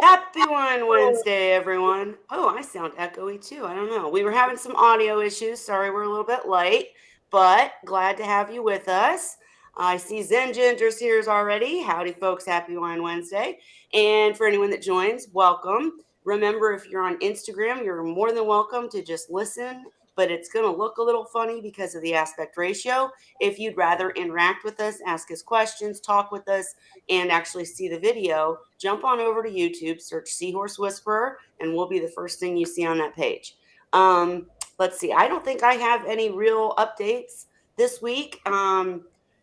Happy Wine Wednesday, everyone. Oh, I sound echoey too. I don't know. We were having some audio issues. Sorry, we're a little bit late, but glad to have you with us. I see Zen Ginger's here already. Howdy, folks. Happy Wine Wednesday. And for anyone that joins, welcome. Remember, if you're on Instagram, you're more than welcome to just listen, but it's going to look a little funny because of the aspect ratio. If you'd rather interact with us, ask us questions, talk with us, and actually see the video, jump on over to YouTube, search Seahorse Whisperer, and we'll be the first thing you see on that page. Let's see. I don't think I have any real updates this week.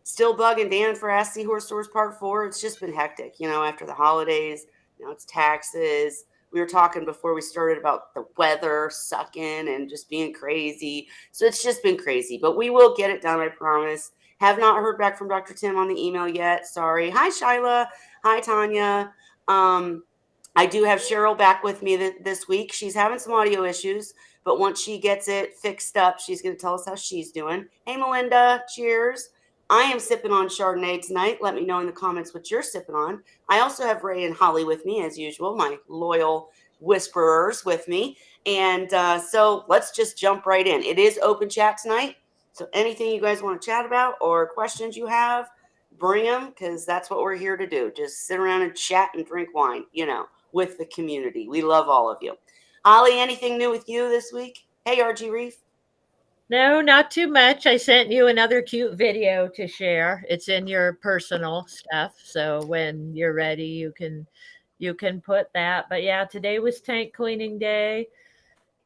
Still bugging Dan for Ask Seahorse Stores Part 4. It's just been hectic, after the holidays. It's taxes. We were talking before we started about the weather sucking and just being crazy. So it's just been crazy, but we will get it done, I promise. Have not heard back from Dr. Tim on the email yet. Sorry. Hi, Shyla. Hi, Tanya. I do have Cheryl back with me this week. She's having some audio issues, but once she gets it fixed up, she's going to tell us how she's doing. Hey, Melinda. Cheers. I am sipping on Chardonnay tonight. Let me know in the comments what you're sipping on. I also have Ray and Holly with me, as usual, my loyal whisperers with me. And so let's just jump right in. It is open chat tonight. So anything you guys want to chat about or questions you have, bring them, because that's what we're here to do. Just sit around and chat and drink wine, with the community. We love all of you. Holly, anything new with you this week? Hey, RG Reef. No, not too much. I sent you another cute video to share. It's in your personal stuff, so when you're ready, you can put that. But yeah, today was tank cleaning day.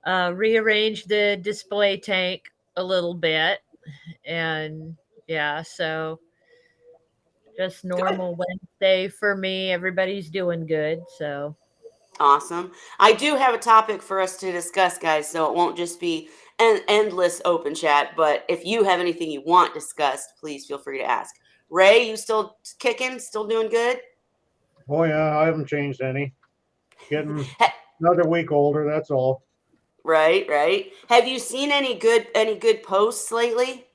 Rearranged the display tank a little bit, and yeah, so just Good. normal Wednesday for me. Everybody's doing good, so Awesome. I do have a topic for us to discuss, guys, so it won't just be an endless open chat. But if you have anything you want discussed, please feel free to ask. Ray, you still kicking? Still doing good? Oh yeah, I haven't changed any. Getting Ha- another week older, that's all. right, right. Have you seen any good posts lately,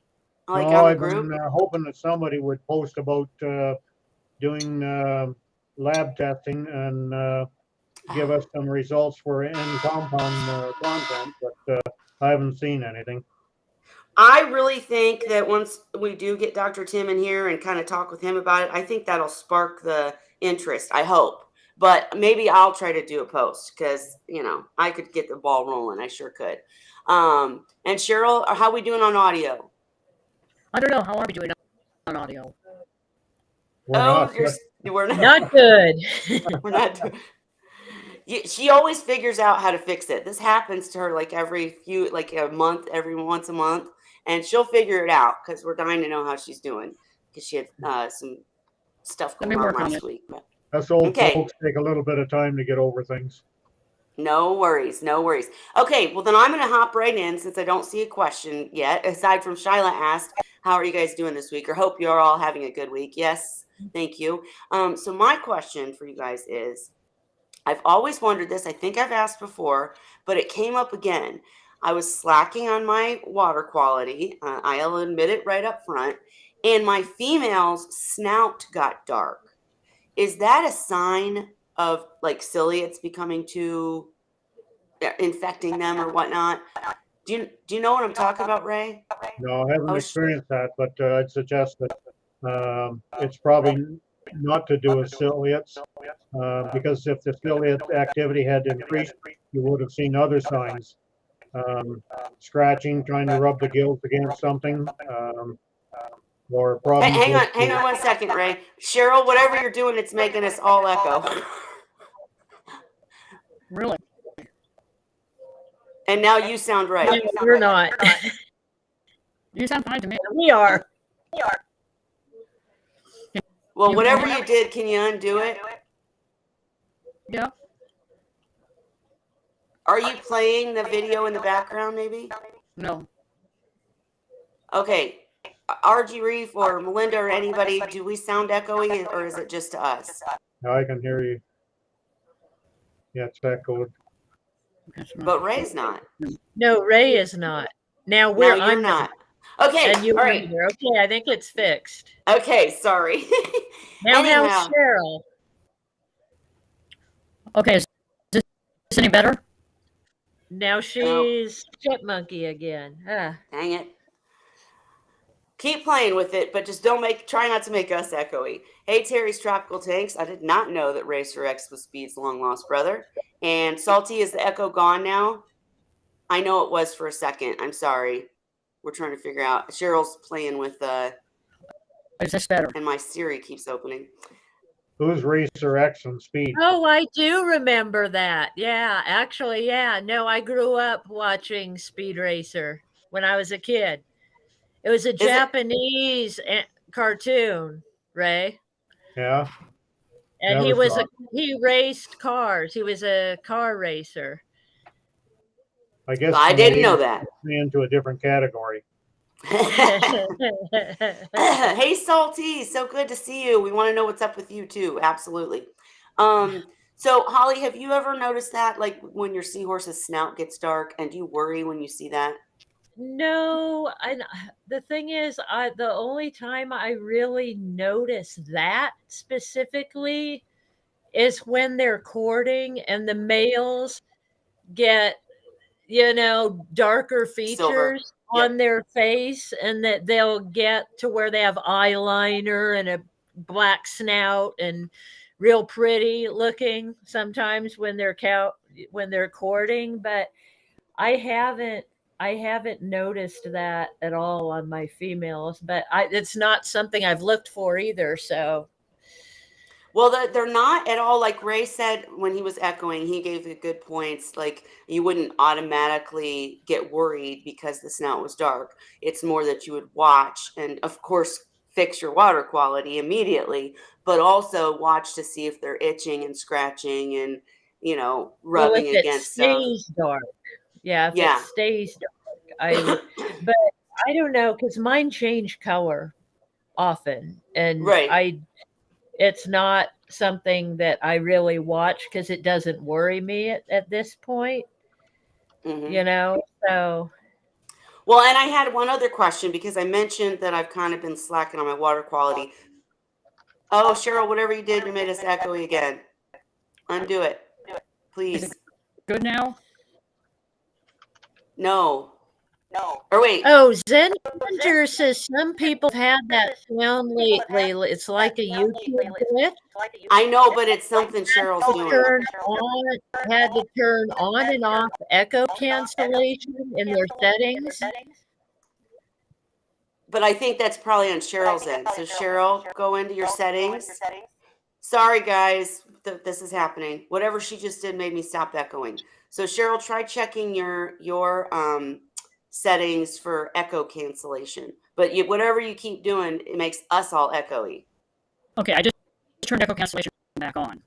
like No, on the I've been group? hoping that somebody would post about doing lab testing and give us some results for in compound content, but I haven't seen anything. I really think that once we do get Dr. Tim in here and kind of talk with him about it, I think that'll spark the interest. I hope. But maybe I'll try to do a post because, I could get the ball rolling. I sure could. And Cheryl, how we doing on audio? I don't know. How are we doing on audio? We're Oh, not. we're not, not good. we're not doing. She always figures out how to fix it. This happens to her like a month, every once a month, and she'll figure it out because we're dying to know how she's doing because she had some stuff Let going me on work on last it. week. But Us old okay, folks take a little bit of time to get over things. no worries, no worries. Okay, well then I'm gonna hop right in since I don't see a question yet. Aside from Shyla asked, "How are you guys doing this week?" Or hope you're all having a good week. Yes, thank you. So my question for you guys is, I've always wondered this. I think I've asked before, but it came up again. I was slacking on my water quality. I'll admit it right up front. And my female's snout got dark. Is that a sign of like ciliates becoming too infecting them or whatnot? Do you know what I'm talking about, Ray? No, I I haven't was experienced that, but I'd suggest that it's probably not to do with ciliates, because if the ciliate activity had increased, you would have seen other signs. Scratching, trying to rub the gills against something, or Hey, problems with hang on 1 second, Ray. Cheryl, whatever you're doing, it's making us all echo. Really? And now you sound No, right. we're not. You sound fine to me. We are. Well, You hear whatever me? you did, can you undo it? Yeah. Are you playing the video in the background, maybe? No. Okay. RG Reef or Melinda or anybody, do we sound echoey or is it just to us? I can hear you. Yeah, it's echoed. But Ray's not. No, Ray is not. Now Now we're you're under, not. Okay. and you're All right. under. Okay, I think it's fixed. Okay. Sorry. Now how's Anyhow, Cheryl? Okay, is this any better? Now Oh, she's chipmunky again. Ah. dang it. Keep playing with it, but just try not to make us echoey. Hey, Terry's Tropical Tanks. I did not know that Racer X was Speed's long lost brother. And Salty, is the echo gone now? I know it was for a second. I'm sorry. We're trying to figure out. Cheryl's playing with Is this better? and my Siri keeps opening. Who's Racer X and Speed? Oh, I do remember that. Yeah, actually, yeah. No, I grew up watching Speed Racer when I was a kid. It was a Is it? Japanese cartoon, Ray. Yeah, And never saw it. he raced cars. He was a car racer. I guess I my didn't age know that. puts me into a different category. Hey, Salty, so good to see you. We want to know what's up with you too. Absolutely. So Holly, have you ever noticed that, like when your seahorse's snout gets dark, and do you worry when you see that? No, the thing is, the only time I really notice that specifically is when they're courting and the males get, darker Silver. features Yep. on their face, and that they'll get to where they have eyeliner and a black snout and real pretty looking sometimes when they're courting, but I haven't I haven't noticed that at all on my females, but it's not something I've looked for either, so Well, they're not at all, like Ray said when he was echoing, he gave the good points. Like you wouldn't automatically get worried because the snout was dark. It's more that you would watch and, of course, fix your water quality immediately, but also watch to see if they're itching and scratching and, well, if rubbing it against stuff. stays dark. Yeah, if it Yeah. stays dark, I would, but I don't know because mine change color often, and Right. it's not something that I really watch because it doesn't worry me at this point, Hmm. you know. So Well, and I had one other question because I mentioned that I've kind of been slacking on my water quality. Oh, Cheryl, whatever you did, you made us echoey again. Undo it, Is it please. good now? No. Or wait. oh, Zenger says some people have had that sound lately. It's like a YouTube glitch. I know, but it's something Cheryl's To doing. turn on had to turn on and off echo cancellation in their settings. But I think that's probably on Cheryl's end. So Cheryl, go into your settings. Sorry, guys, this is happening. Whatever she just did made me stop echoing. So Cheryl, try checking your settings for echo cancellation. But whatever you keep doing, it makes us all echoey. Okay, I just turned echo cancellation back on.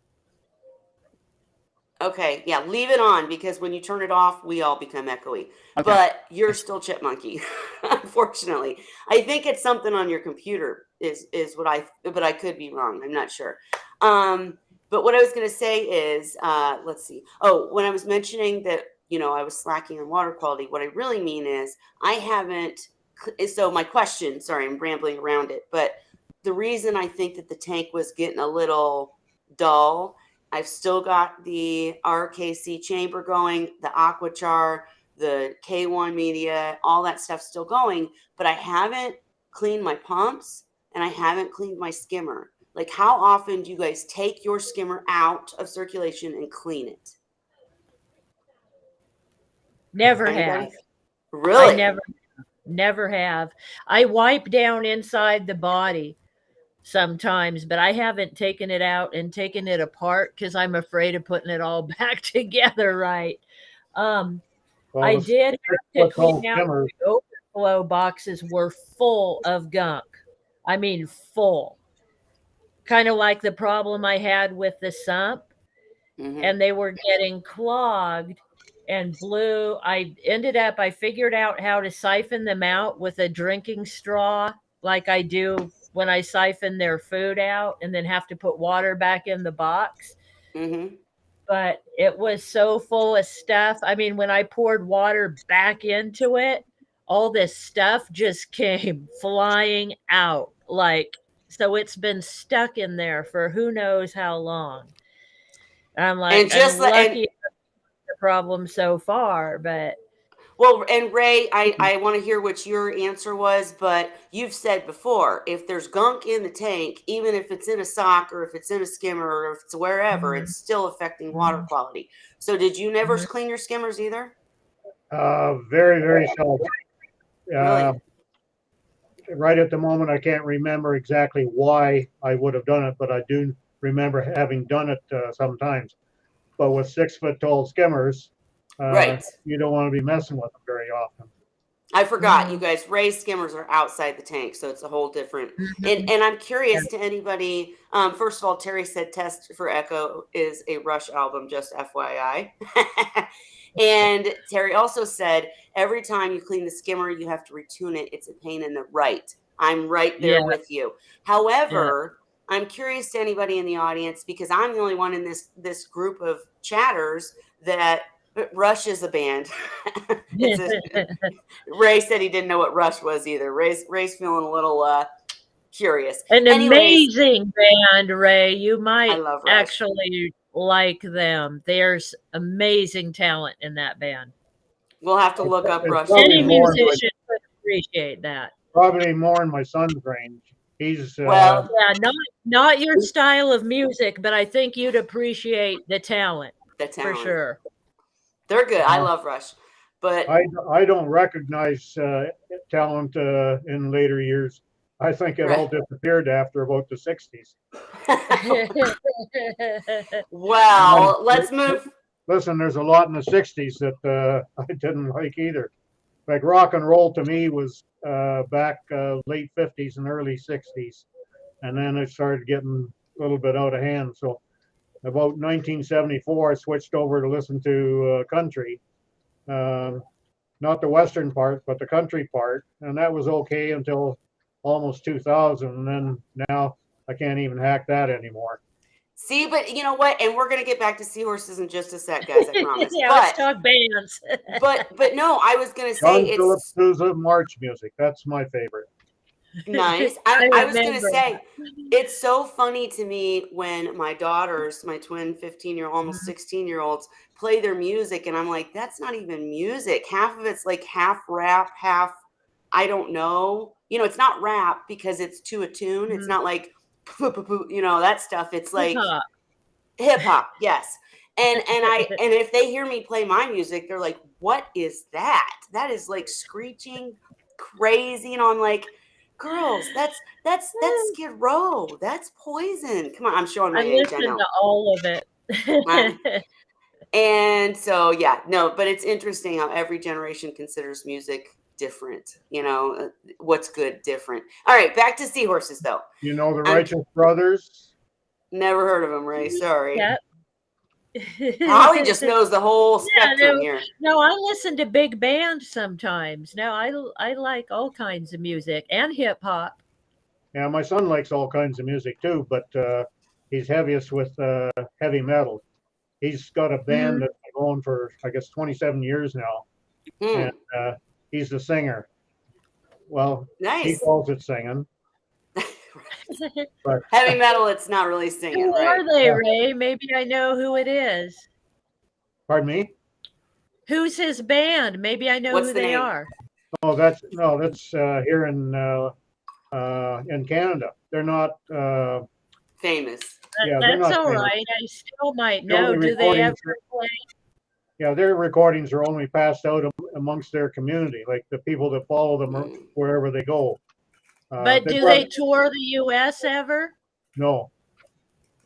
Okay, yeah, leave it on because when you turn it off, we all become echoey. Okay. But you're still chipmunky, unfortunately. I think it's something on your computer is what but I could be wrong. I'm not sure. But what I was going to say is, let's see. Oh, when I was mentioning that, I was slacking on water quality, what I really mean is I haven't. So my question, sorry, I'm rambling around it, but the reason I think that the tank was getting a little dull, I've still got the RKC chamber going, the Aquachar, the K1 media, all that stuff still going, but I haven't cleaned my pumps and I haven't cleaned my skimmer. Like, how often do you guys take your skimmer out of circulation and clean it? Never Anybody? have. Really? I never have. I wipe down inside the body sometimes, but I haven't taken it out and taken it apart because I'm afraid of putting it all back together right. Well, I did have to what's called clean out skimmers. the overflow boxes were full of gunk. I mean, full. Kind of like the problem I had with the sump, Mhm. and they were getting clogged and blue. I figured out how to siphon them out with a drinking straw, like I do when I siphon their food out and then have to put water back in the box. Mhm. But it was so full of stuff. I mean, when I poured water back into it, all this stuff just came flying out. So it's been stuck in there for who knows how long. I'm And like, just I'm like, and lucky the problem so far, but well, and Ray, I want to hear what your answer was, but you've said before, if there's gunk in the tank, even if it's in a sock or if it's in a skimmer or if it's wherever, Mhm, it's still affecting water mhm, quality. So did you never mhm. clean your skimmers either? Very, very seldom. Uh, Really? right at the moment, I can't remember exactly why I would have done it, but I do remember having done it sometimes. But with 6 foot tall skimmers, Right. you don't want to be messing with them very often. I forgot, you Mhm, guys. Raised skimmers are outside the tank, so it's a whole different. And mhm. and I'm Yeah. curious to anybody. First of all, Terry said "Test for Echo" is a Rush album, just FYI. And Terry also said every time you clean the skimmer, you have to retune it. It's a pain in the right. I'm right there Yeah, with you. yeah. However, I'm curious to anybody in the audience because I'm the only one in this group of chatters that Rush is a band. It's a Ray said he didn't know what Rush was either. Ray's feeling a little curious. An Anyways, amazing band, Ray. You I might love Rush. actually like them. There's amazing talent in that band. We'll have to It's, look up it's Rush probably Any again. more in my musician could appreciate that. son's range. He's Well, Yeah, not your style of music, but I think you'd appreciate the talent the for talent. sure. They're good. I uh, love Rush. But I don't recognize talent in later years. I think it all disappeared after about the 60s. And well, let's then, move. listen, there's a lot in the 60s that I didn't like either. Like rock and roll to me was back late 50s and early 60s. And then it started getting a little bit out of hand. So about 1974, I switched over to listen to country. Um, not the western part, but the country part, and that was okay until almost 2000. And then now I can't even hack that anymore. See, but you know what? And we're gonna get back to Seahorses in just a sec, guys. I promise. Yeah, let's talk bands. But no, I was gonna say John Philip it's Sousa march music. That's my favorite. nice. I I was gonna remember say, that. it's so funny to me when my daughters, my twin 15-year, almost Mhm. 16-year-olds, play their music, and I'm like, that's not even music. Half of it's like half rap, half I don't know. You know, it's not rap because it's to a tune. It's Mhm. not like you know, that stuff. It's Hip like hop. hip hop, yes. And if they hear me play my music, they're like, "What is that? That is like screeching crazy." And I'm like, "Girls, that's Skid Row. That's Poison. Come on, I'm showing I my age. I listened know." to all of Um, it. and so yeah, no, but it's interesting how every generation considers music different. You know, what's good different. All right, back to Seahorses though. You know the I'm Righteous Brothers? never heard of them, Ray. Sorry. Yep. Holly just knows the whole Yeah, spectrum here. no, I listen to big band sometimes. No, I like all kinds of music and hip hop. Yeah, my son likes all kinds of music too, but he's heaviest with heavy metal. He's got a band Mhm. that's been going for, I guess, 27 years now, and Hmm, he's the singer. Well, he nice. calls it singing, but Heavy metal, it's not really singing, Who right? are they, yeah, Ray? Maybe I know who it is. pardon me. Who's his band? Maybe I know What's who the they name? are. Oh, that's no, that's here in Canada. They're not. Famous. Yeah, they're That's not all famous. right. I still might The know. only Do they ever recordings, play? yeah, their recordings are only passed out amongst their community, like the people that follow them Mm. wherever they go. But They do probably they tour the US ever? no,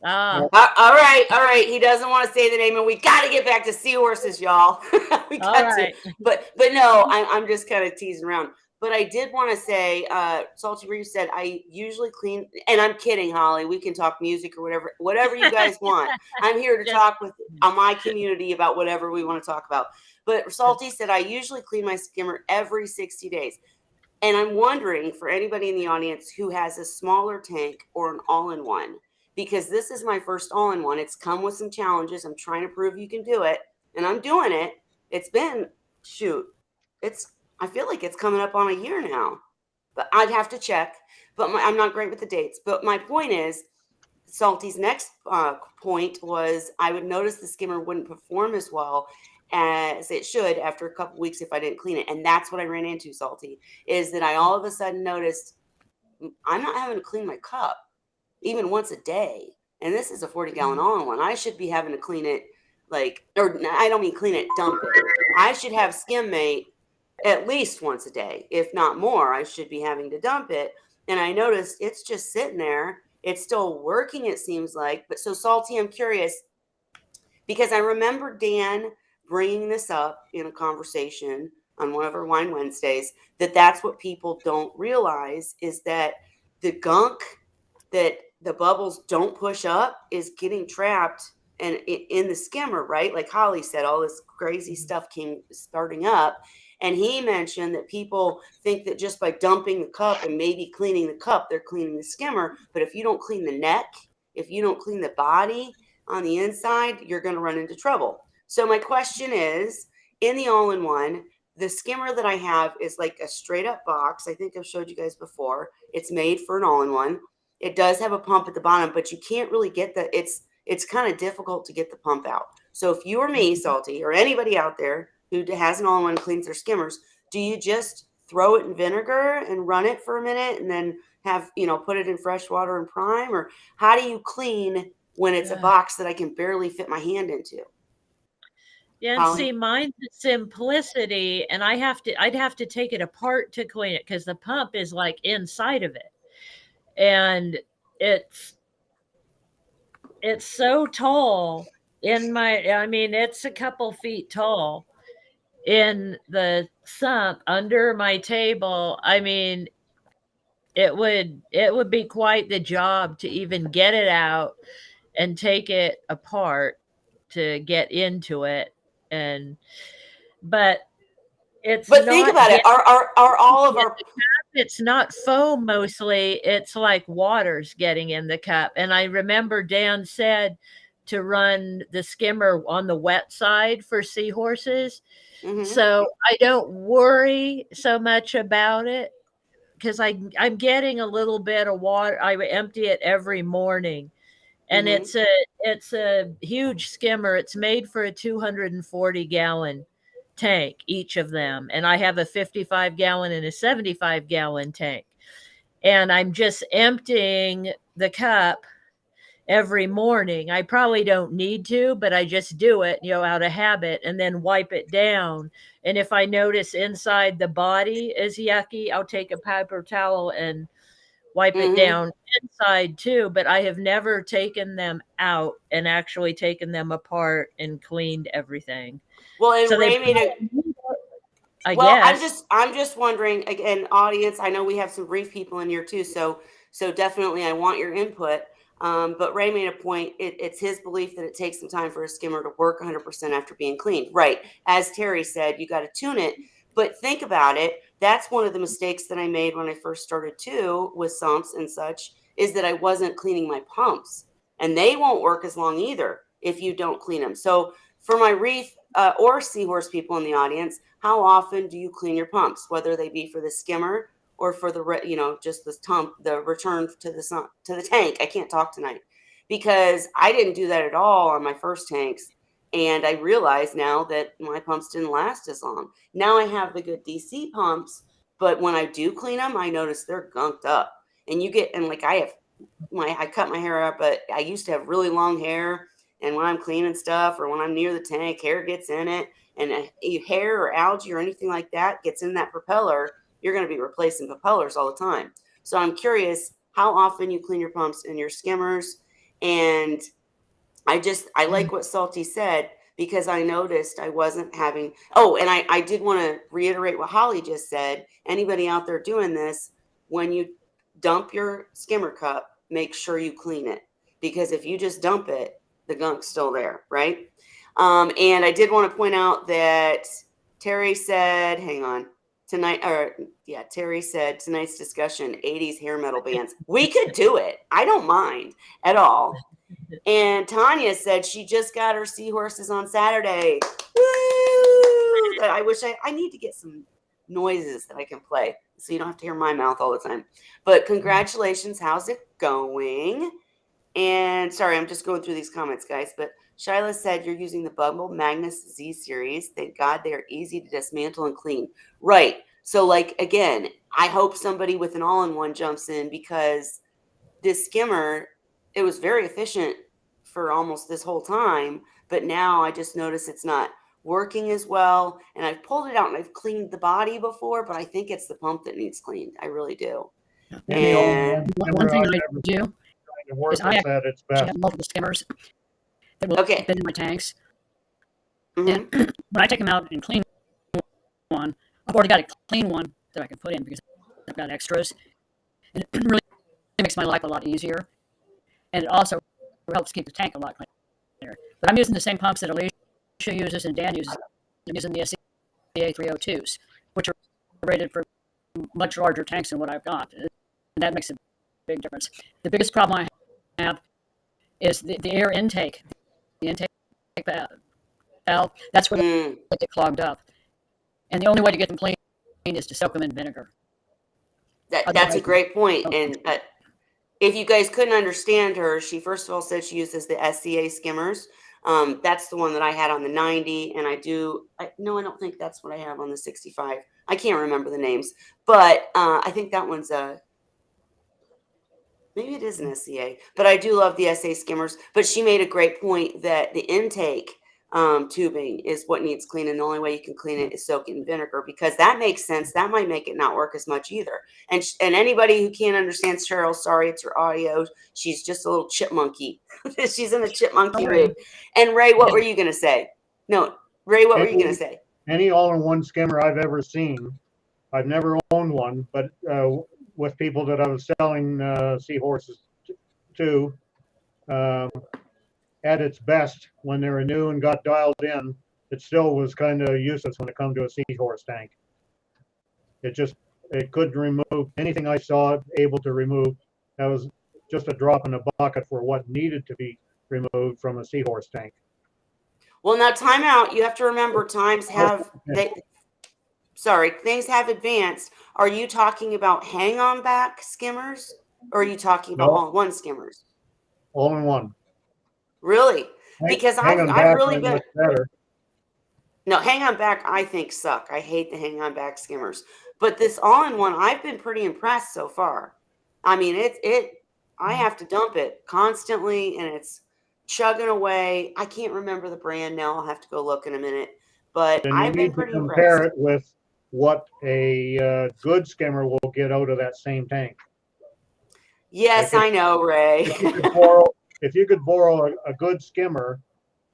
Ah, no. All right. He doesn't want to say the name, and we got to get back to Seahorses, y'all. We all got to. right. But no, I'm just kind of teasing around. But I did want to say, Salty Reeves said I usually clean, and I'm kidding, Holly. We can talk music or whatever you guys want. I'm here to Just talk with my community about whatever we want to talk about. But Salty said I usually clean my skimmer every 60 days. And I'm wondering for anybody in the audience who has a smaller tank or an all-in-one, because this is my first all-in-one. It's come with some challenges. I'm trying to prove you can do it, and I'm doing it. It's been shoot. I feel like it's coming up on a year now, but I'd have to check. But I'm not great with the dates. But my point is, Salty's next point was I would notice the skimmer wouldn't perform as well as it should after a couple weeks if I didn't clean it. And that's what I ran into, Salty, is that I all of a sudden noticed I'm not having to clean my cup even once a day. And this is a 40-gallon all-in-one. I should be having to clean it or I don't mean clean it, dump it. I should have Skim Mate at least once a day, if not more. I should be having to dump it. And I noticed it's just sitting there. It's still working, it seems like. But so, Salty, I'm curious because I remember Dan bringing this up in a conversation on one of our Wine Wednesdays, that's what people don't realize is that the gunk that the bubbles don't push up is getting trapped and in the skimmer, right? Like Holly said, all this crazy stuff came starting up. And he mentioned that people think that just by dumping the cup and maybe cleaning the cup, they're cleaning the skimmer. But if you don't clean the neck, if you don't clean the body on the inside, you're going to run into trouble. So my question is, in the all-in-one, the skimmer that I have is like a straight up box. I think I've showed you guys before. It's made for an all-in-one. It does have a pump at the bottom, but you can't really get it's kind of difficult to get the pump out. So if you or me, Salty, or anybody out there who has an all-in-one cleans their skimmers, do you just throw it in vinegar and run it for a minute and then have, put it in fresh water and prime? Or how do you clean when it's a box that I can barely fit my hand into? Yeah, and see, mine's the simplicity, and I'd have to take it apart to clean it because the pump is like inside of it. And it's so tall it's a couple feet tall in the sump under my table. I mean, it would be quite the job to even get it out and take it apart to get into it. But think about it. Are all of our it's not foam mostly, it's like water's getting in the cup. And I remember Dan said to run the skimmer on the wet side for Seahorses. Mm-hmm. So I don't worry so much about it because I'm getting a little bit of water. I empty it every morning. And it's a huge skimmer. It's made for a 240-gallon tank, each of them. And I have a 55-gallon and a 75-gallon tank. And I'm just emptying the cup every morning. I probably don't need to, but I just do it, out of habit, and then wipe it down. And if I notice inside the body is yucky, I'll take a paper towel and wipe it down inside too. But I have never taken them out and actually taken them apart and cleaned everything. Well, and so Ray made I guess. I'm just wondering, again, audience, I know we have some brief people in here too, so definitely I want your input. But Ray made a point. It's his belief that it takes some time for a skimmer to work 100% after being cleaned. Right. As Terry said, you got to tune it. But think about it. That's one of the mistakes that I made when I first started too with sumps and such, is that I wasn't cleaning my pumps. And they won't work as long either if you don't clean them. So for my Reef or Seahorse people in the audience, how often do you clean your pumps, whether they be for the skimmer or for the, just the return to the tank? I can't talk tonight because I didn't do that at all on my first tanks. And I realize now that my pumps didn't last as long. Now I have the good DC pumps, but when I do clean them, I notice they're gunked up. And I cut my hair up, but I used to have really long hair. And when I'm cleaning stuff or when I'm near the tank, hair gets in it. And hair or algae or anything like that gets in that propeller, you're going to be replacing propellers all the time. So I'm curious how often you clean your pumps and your skimmers. And I like what Salty said, because I noticed I wasn't having, and I did want to reiterate what Holly just said. Anybody out there doing this, when you dump your skimmer cup, make sure you clean it, because if you just dump it, the gunk's still there, right? And I did want to point out that Terry said, Terry said tonight's discussion, 80s hair metal bands. We could do it. I don't mind at all. And Tanya said she just got her Seahorses on Saturday. Woo! I wish I need to get some noises that I can play so you don't have to hear my mouth all the time. But congratulations. How's it going? And sorry, I'm just going through these comments, guys. But Shyla said you're using the Bumble Magnus Z series. Thank God they are easy to dismantle and clean. Right. So, like, again, I hope somebody with an all-in-one jumps in, because this skimmer, it was very efficient for almost this whole time. But now I just notice it's not working as well. And I've pulled it out and I've cleaned the body before, but I think it's the pump that needs cleaned. I really do. Any And all-in-one One skimmer thing I've that I ever do trying to work is I with at its actually best. have multiple skimmers that will okay. fit in my tanks. Mhm. And when I take them out and clean one, I've already got a clean one that I can put in because I've got extras. And it really makes my life a lot easier. And it also helps keep the tank a lot cleaner. But I'm using the same pumps that Alicia uses and Dan uses. I'm using the SCA 302s, which are rated for much larger tanks than what I've got. And that makes a big difference. The biggest problem I have is the air intake. The intake valve, that's where Mm. they get clogged up. And the only way to get them clean is to soak them in vinegar. That's a Otherwise, great point. And if you guys couldn't understand her, she first of all said she uses the SCA skimmers. That's the one that I had on the 90, and no, I don't think that's what I have on the 65. I can't remember the names, but I think that one's maybe it is an SCA, but I do love the SA skimmers. But she made a great point that the intake tubing is what needs cleaning. The only way you can clean it is soak it in vinegar, because that makes sense. That might make it not work as much either. And anybody who can't understand Cheryl, sorry, it's her audio. She's just a little chipmunky. She's in a chipmunky mood. And Ray, what were you going to say? No, Ray, what were you going to say? Any all-in-one skimmer I've ever seen, I've never owned one, but with people that I was selling Seahorses to, at its best, when they were new and got dialed in, it still was kind of useless when it come to a Seahorse tank. It couldn't remove anything I saw it able to remove. That was just a drop in the bucket for what needed to be removed from a Seahorse tank. Well, now time out. You have to remember things have advanced. Are you talking about hang-on back skimmers, or are you talking about No, all-in-one skimmers? all-in-one. Really? Because Hang on I've back really are been much better. no, hang on back, I think suck. I hate the hang on back skimmers. But this all-in-one, I've been pretty impressed so far. I mean, I have to dump it constantly and it's chugging away. I can't remember the brand now. I'll have to go look in a minute. But Then you I've been need to pretty compare impressed. it with what a good skimmer will get out of that same tank. Yes, Like I know, Ray. if you could borrow a good skimmer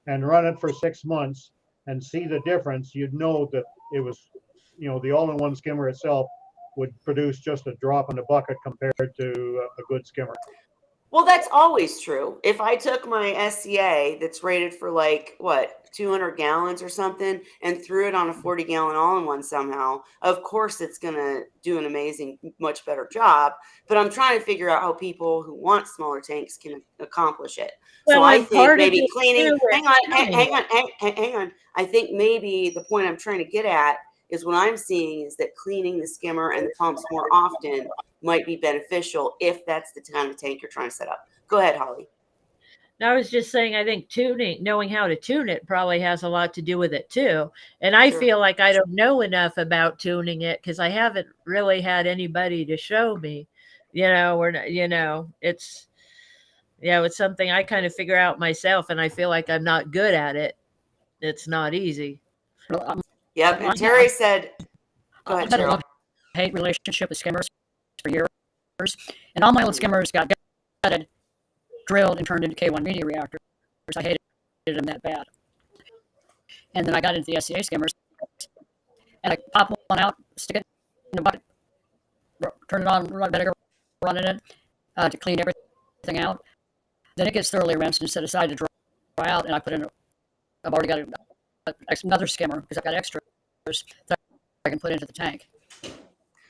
and run it for 6 months and see the difference, you'd know that it was, the all-in-one skimmer itself would produce just a drop in the bucket compared to a good skimmer. Well, that's always true. If I took my SCA that's rated for 200 gallons or something, and threw it on a 40-gallon all-in-one somehow, of course it's going to do an amazing, much better job. But I'm trying to figure out how people who want smaller tanks can accomplish it. So Well, I and think part of maybe it cleaning, too is tuning it. hang on. I think maybe the point I'm trying to get at is what I'm seeing is that cleaning the skimmer and the pumps more often might be beneficial if that's the kind of tank you're trying to set up. Go ahead, Holly. I was just saying, I think knowing how to tune it probably has a lot to do with it too. And I Sure. feel like I don't know enough about tuning it because I haven't really had anybody to show me. It's it's something I kind of figure out myself, and I feel like I'm not good at it. It's not easy. Yep. And Terry said, go I've ahead, had a Cheryl. love-hate relationship with skimmers for years, and all my old skimmers got gutted, drilled, and turned into K1 media reactors. I hated them that bad. And then I got into the SCA skimmers, and I pop one out, stick it in the bucket, turn it on, run vinegar, run in it to clean everything out. Then it gets thoroughly rinsed and set aside to dry out, and I've already got another skimmer because I've got extras that I can put into the tank.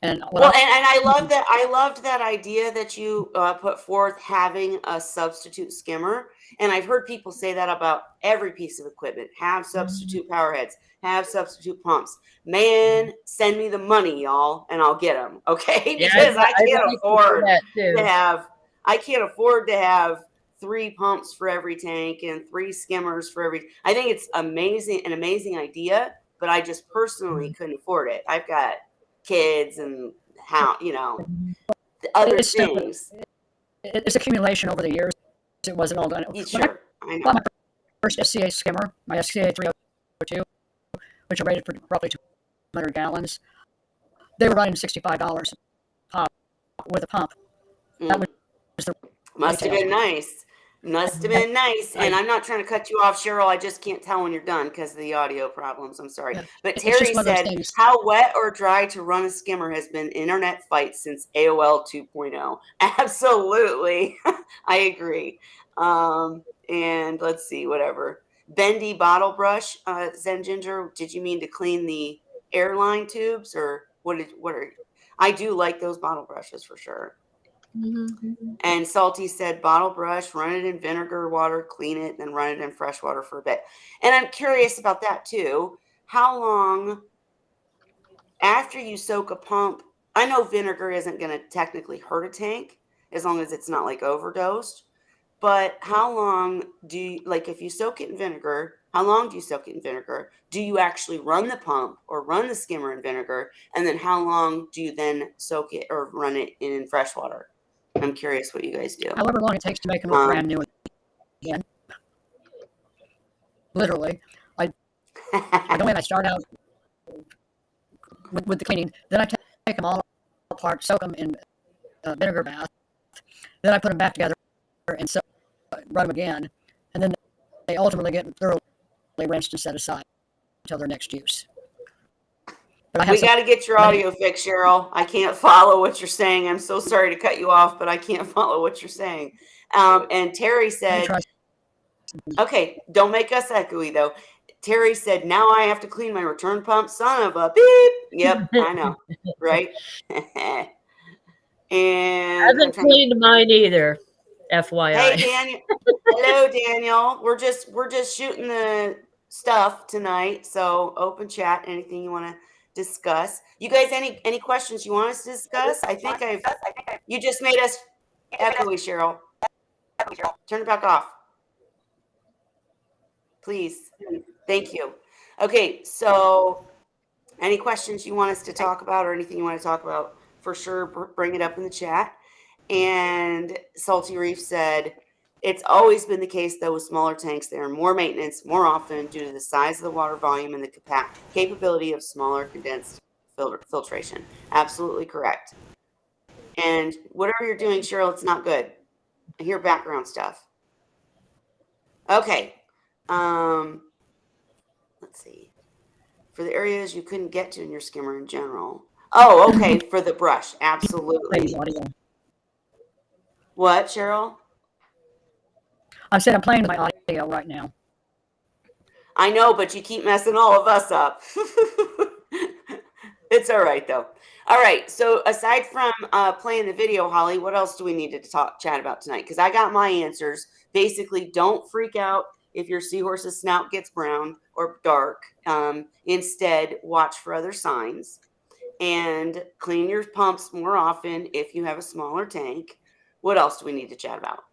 And I love that. I loved that idea that you put forth, having a substitute skimmer. And I've heard people say that about every piece of equipment. Have substitute power heads. Have substitute pumps. Man, send me the money, y'all, and I'll get them. Okay, because I can't afford to have. I can't afford to have 3 pumps for every tank and 3 skimmers for every. I think it's amazing, an amazing idea, but I just personally couldn't afford it. I've got kids and how, other It's stupid. things. It's accumulation over the years. It wasn't all done. When I Sure, I bought know. my first SCA skimmer, my SCA 302, which I rated for roughly 200 gallons, they were running $65 a pop with a pump. That was the Must have retail. been nice. Must have been nice. And I'm not trying to cut you off, Cheryl. I just can't tell when you're done because of the audio problems. I'm sorry. Yeah. But It's Terry just one of those said, things. how wet or dry to run a skimmer has been internet fight since AOL 2.0. Absolutely. I agree. And let's see, whatever. Bendy bottle brush, Zen Ginger, did you mean to clean the airline tubes or what are, I do like those bottle brushes for sure. And Salty said, bottle brush, run it in vinegar water, clean it, then run it in fresh water for a bit. And I'm curious about that too. How long after you soak a pump? I know vinegar isn't going to technically hurt a tank as long as it's not like overdosed. But how long do you, like, if you soak it in vinegar, how long do you soak it in vinegar? Do you actually run the pump or run the skimmer in vinegar? And then how long do you then soak it or run it in fresh water? I'm curious what you guys do. However long it takes to make them look brand new again. Literally. I go in, I start out with the cleaning, then I take them all apart, soak them in vinegar bath, then I put them back together and run them again, and then they ultimately get thoroughly rinsed and set aside until their next use. We got to get your audio fixed, Cheryl. I can't follow what you're saying. I'm so sorry to cut you off, but I can't follow what you're saying. And Terry said, okay, don't make us echoey though. Terry said, now I have to clean my return pump. Son of a beep. Yep, I know. Right? And I haven't cleaned mine either, FYI. Hey, Daniel. Hello, Daniel. We're just shooting the stuff tonight. So open chat, anything you want to discuss. You guys, any questions you want us to discuss? I think you just made us echoey, Cheryl. Turn it back off. Please. Thank you. Okay, so any questions you want us to talk about or anything you want to talk about, for sure, bring it up in the chat. And Salty Reef said, it's always been the case, though, with smaller tanks, there are more maintenance more often due to the size of the water volume and the capability of smaller condensed filtration. Absolutely correct. And whatever you're doing, Cheryl, it's not good. I hear background stuff. Okay. Let's see. For the areas you couldn't get to in your skimmer in general. Oh, okay. For the brush. Absolutely. What, Cheryl? I said I'm playing with my audio right now. I know, but you keep messing all of us up. It's all right, though. All right. So aside from playing the video, Holly, what else do we need to chat about tonight? Because I got my answers. Basically, don't freak out if your seahorse's snout gets brown or dark. Instead, watch for other signs and clean your pumps more often if you have a smaller tank. What else do we need to chat about?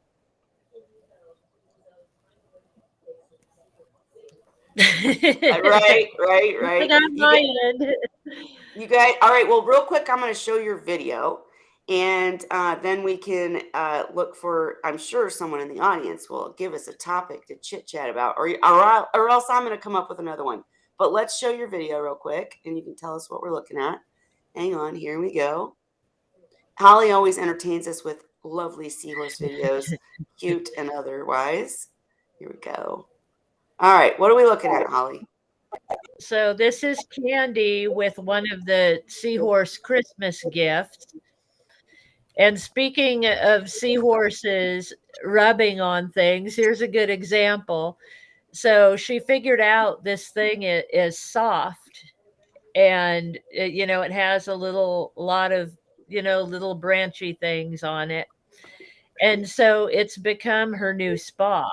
Right. You guys, all right. Well, real quick, I'm going to show your video, and then we can look for. I'm sure someone in the audience will give us a topic to chit chat about, or else I'm going to come up with another one. But let's show your video real quick, and you can tell us what we're looking at. Hang on, here we go. Holly always entertains us with lovely seahorse videos, cute and otherwise. Here we go. All right, what are we looking at, Holly? So this is Candy with one of the Seahorse Christmas gifts. And speaking of seahorses rubbing on things, here's a good example. So she figured out this thing is soft, and it has a lot of little branchy things on it, and so it's become her new spa.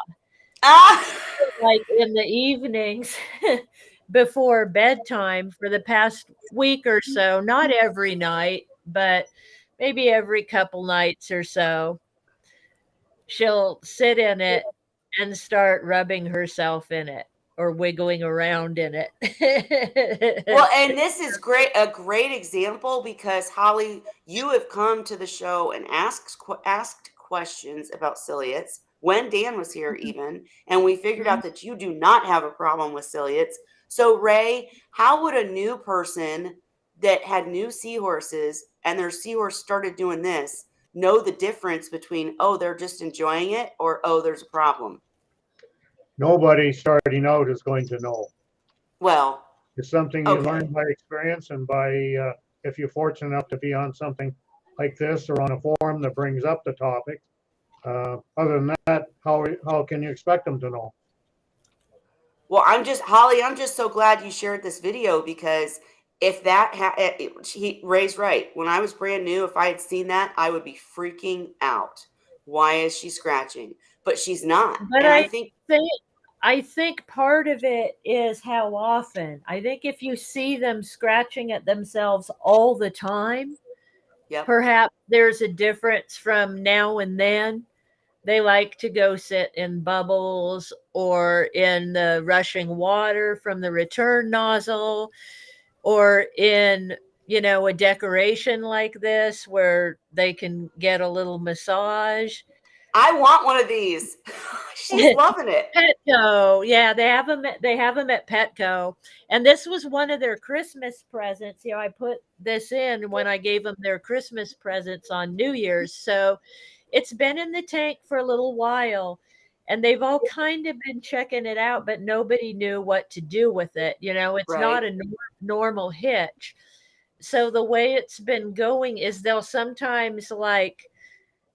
Like in the evenings before bedtime for the past week or so, not every night, but maybe every couple nights or so, she'll sit in it and start rubbing herself in it or wiggling around in it. Well, and this is a great example because Holly, you have come to the show and asked questions about ciliates when Dan was here even, and we figured out that you do not have a problem with ciliates. So Ray, how would a new person that had new seahorses and their seahorse started doing this know the difference between, oh, they're just enjoying it, or oh, there's a problem? Nobody starting out is going to know. Well, It's something you okay. learn by experience and by, if you're fortunate enough to be on something like this or on a forum that brings up the topic. Other than that, how can you expect them to know? Well, Holly, I'm just so glad you shared this video because if Ray's right. When I was brand new, if I had seen that, I would be freaking out. Why is she scratching? But she's not. But And I think I think part of it is how often. I think if you see them scratching at themselves all the time, yep. perhaps there's a difference from now and then. They like to go sit in bubbles or in the rushing water from the return nozzle or in, a decoration like this where they can get a little massage. I want one of these. She's loving it. Petco, yeah, they have them. They have them at Petco, and this was one of their Christmas presents. I put this in when I gave them their Christmas presents on New Year's. So it's been in the tank for a little while, and they've all kind of been checking it out, but nobody knew what to do with it. It's not a normal hitch. So the way it's been going is they'll sometimes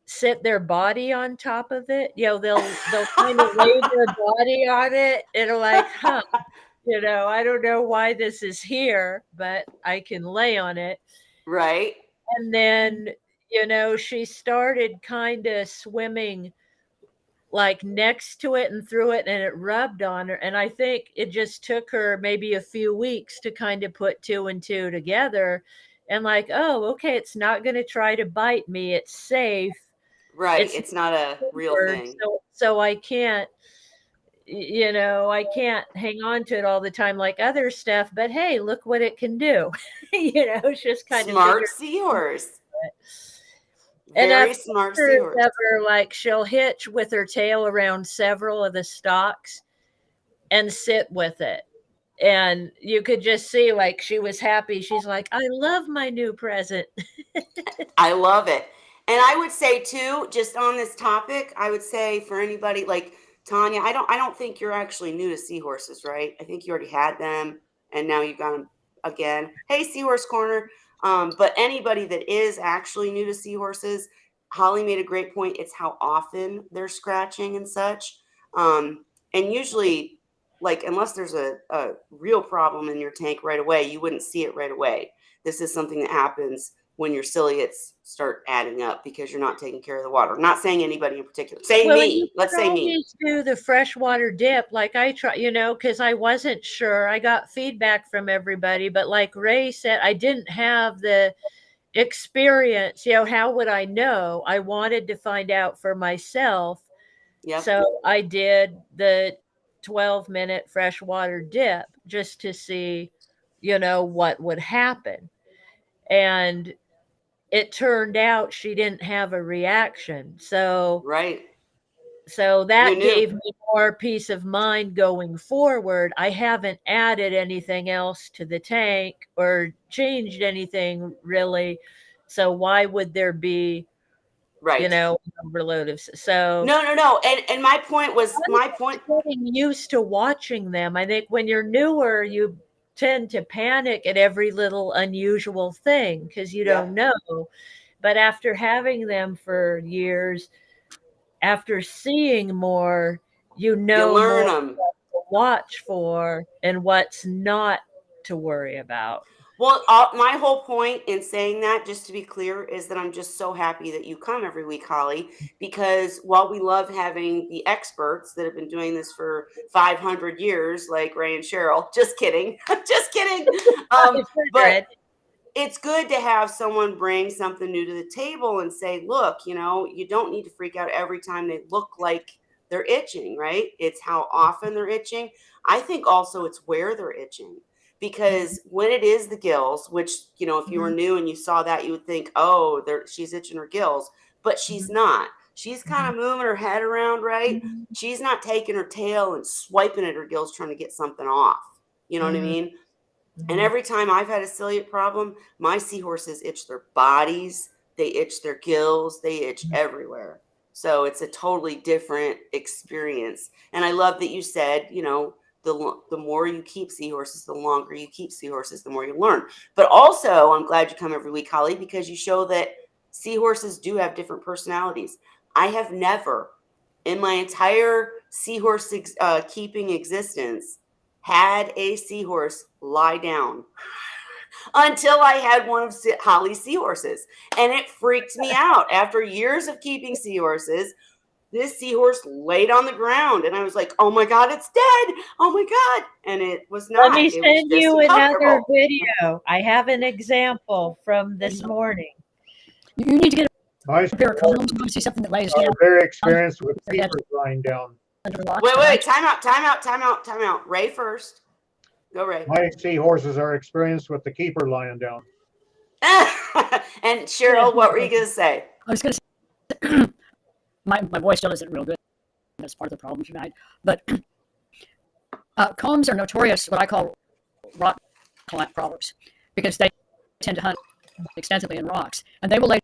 sit their body on top of it. They'll kind of lay their body on it and are like, huh, I don't know why this is here, but I can lay on it. Right. And then, she started kind of swimming like next to it and through it, and it rubbed on her. And I think it just took her maybe a few weeks to kind of put two and two together and like, oh, okay, it's not going to try to bite me. It's safe. Right. It's not a real thing. So I can't, I can't hang on to it all the time like other stuff, but hey, look what it can do. It's just kind smart of seahorse. And very smart seahorse. Ever, she'll hitch with her tail around several of the stalks and sit with it. And you could just see she was happy. She's like, I love my new present. I love it. And I would say too, just on this topic, I would say for anybody like Tanya, I don't think you're actually new to seahorses, right? I think you already had them and now you've got them again. Hey, Seahorse Corner. But anybody that is actually new to seahorses, Holly made a great point. It's how often they're scratching and such. And usually, unless there's a real problem in your tank right away, you wouldn't see it right away. This is something that happens when your ciliates start adding up because you're not taking care of the water. I'm not saying anybody in particular. Me. Let's say me. Do the freshwater dip like I try, because I wasn't sure. I got feedback from everybody, but like Ray said, I didn't have the experience. How would I know? I wanted to find out for myself. Yep. So I did the 12-minute freshwater dip just to see, what would happen. And it turned out she didn't have a reaction. So that gave me more peace of mind going forward. I haven't added anything else to the tank or changed anything really. So why would there be overload of no. And my point was getting used to watching them. I think when you're newer, you tend to panic at every little unusual thing because you don't know. But after having them for years, after seeing more, you learn more them. What to watch for and what's not to worry about. Well, my whole point in saying that, just to be clear, is that I'm just so happy that you come every week, Holly, because while we love having the experts that have been doing this for 500 years, like Ray and Cheryl, just kidding, just kidding. But it's good to have someone bring something new to the table and say, look, you know, you don't need to freak out every time they look like they're itching, right? It's how often they're itching. I think also it's where they're itching, because when it is the gills, which, you know, if you were new and you saw that, you would think, oh, she's itching her gills, but she's not. She's kind of moving her head around, right? She's not taking her tail and swiping at her gills trying to get something off. You know what I mean? And every time I've had a celiac problem, my seahorses itch their bodies, they itch their gills, they itch everywhere. So it's a totally different experience. And I love that you said, you know, the more you keep seahorses, the longer you keep seahorses, the more you learn. But also, I'm glad you come every week, Holly, because you show that seahorses do have different personalities. I have never, in my entire seahorse keeping existence, had a seahorse lie down until I had one of Holly's seahorses. And it freaked me out. After years of keeping seahorses, this seahorse laid on the ground. And I was like, oh my God, it's dead. Oh my God. And it was not. Let me It was send just you another uncomfortable. video. I have an example from this morning. You need to get My a pair of combs. You want to see something that lays are down very experienced with keepers lying down. under rocks. Wait, time out. Ray first. Go, Ray. My seahorses are experienced with the keeper lying down. And Cheryl, what were you going to say? I was going to say, my voice still isn't real good. That's part of the problem tonight. But combs are notorious, what I call rock crawlers, because they tend to hunt extensively in rocks. And they will lay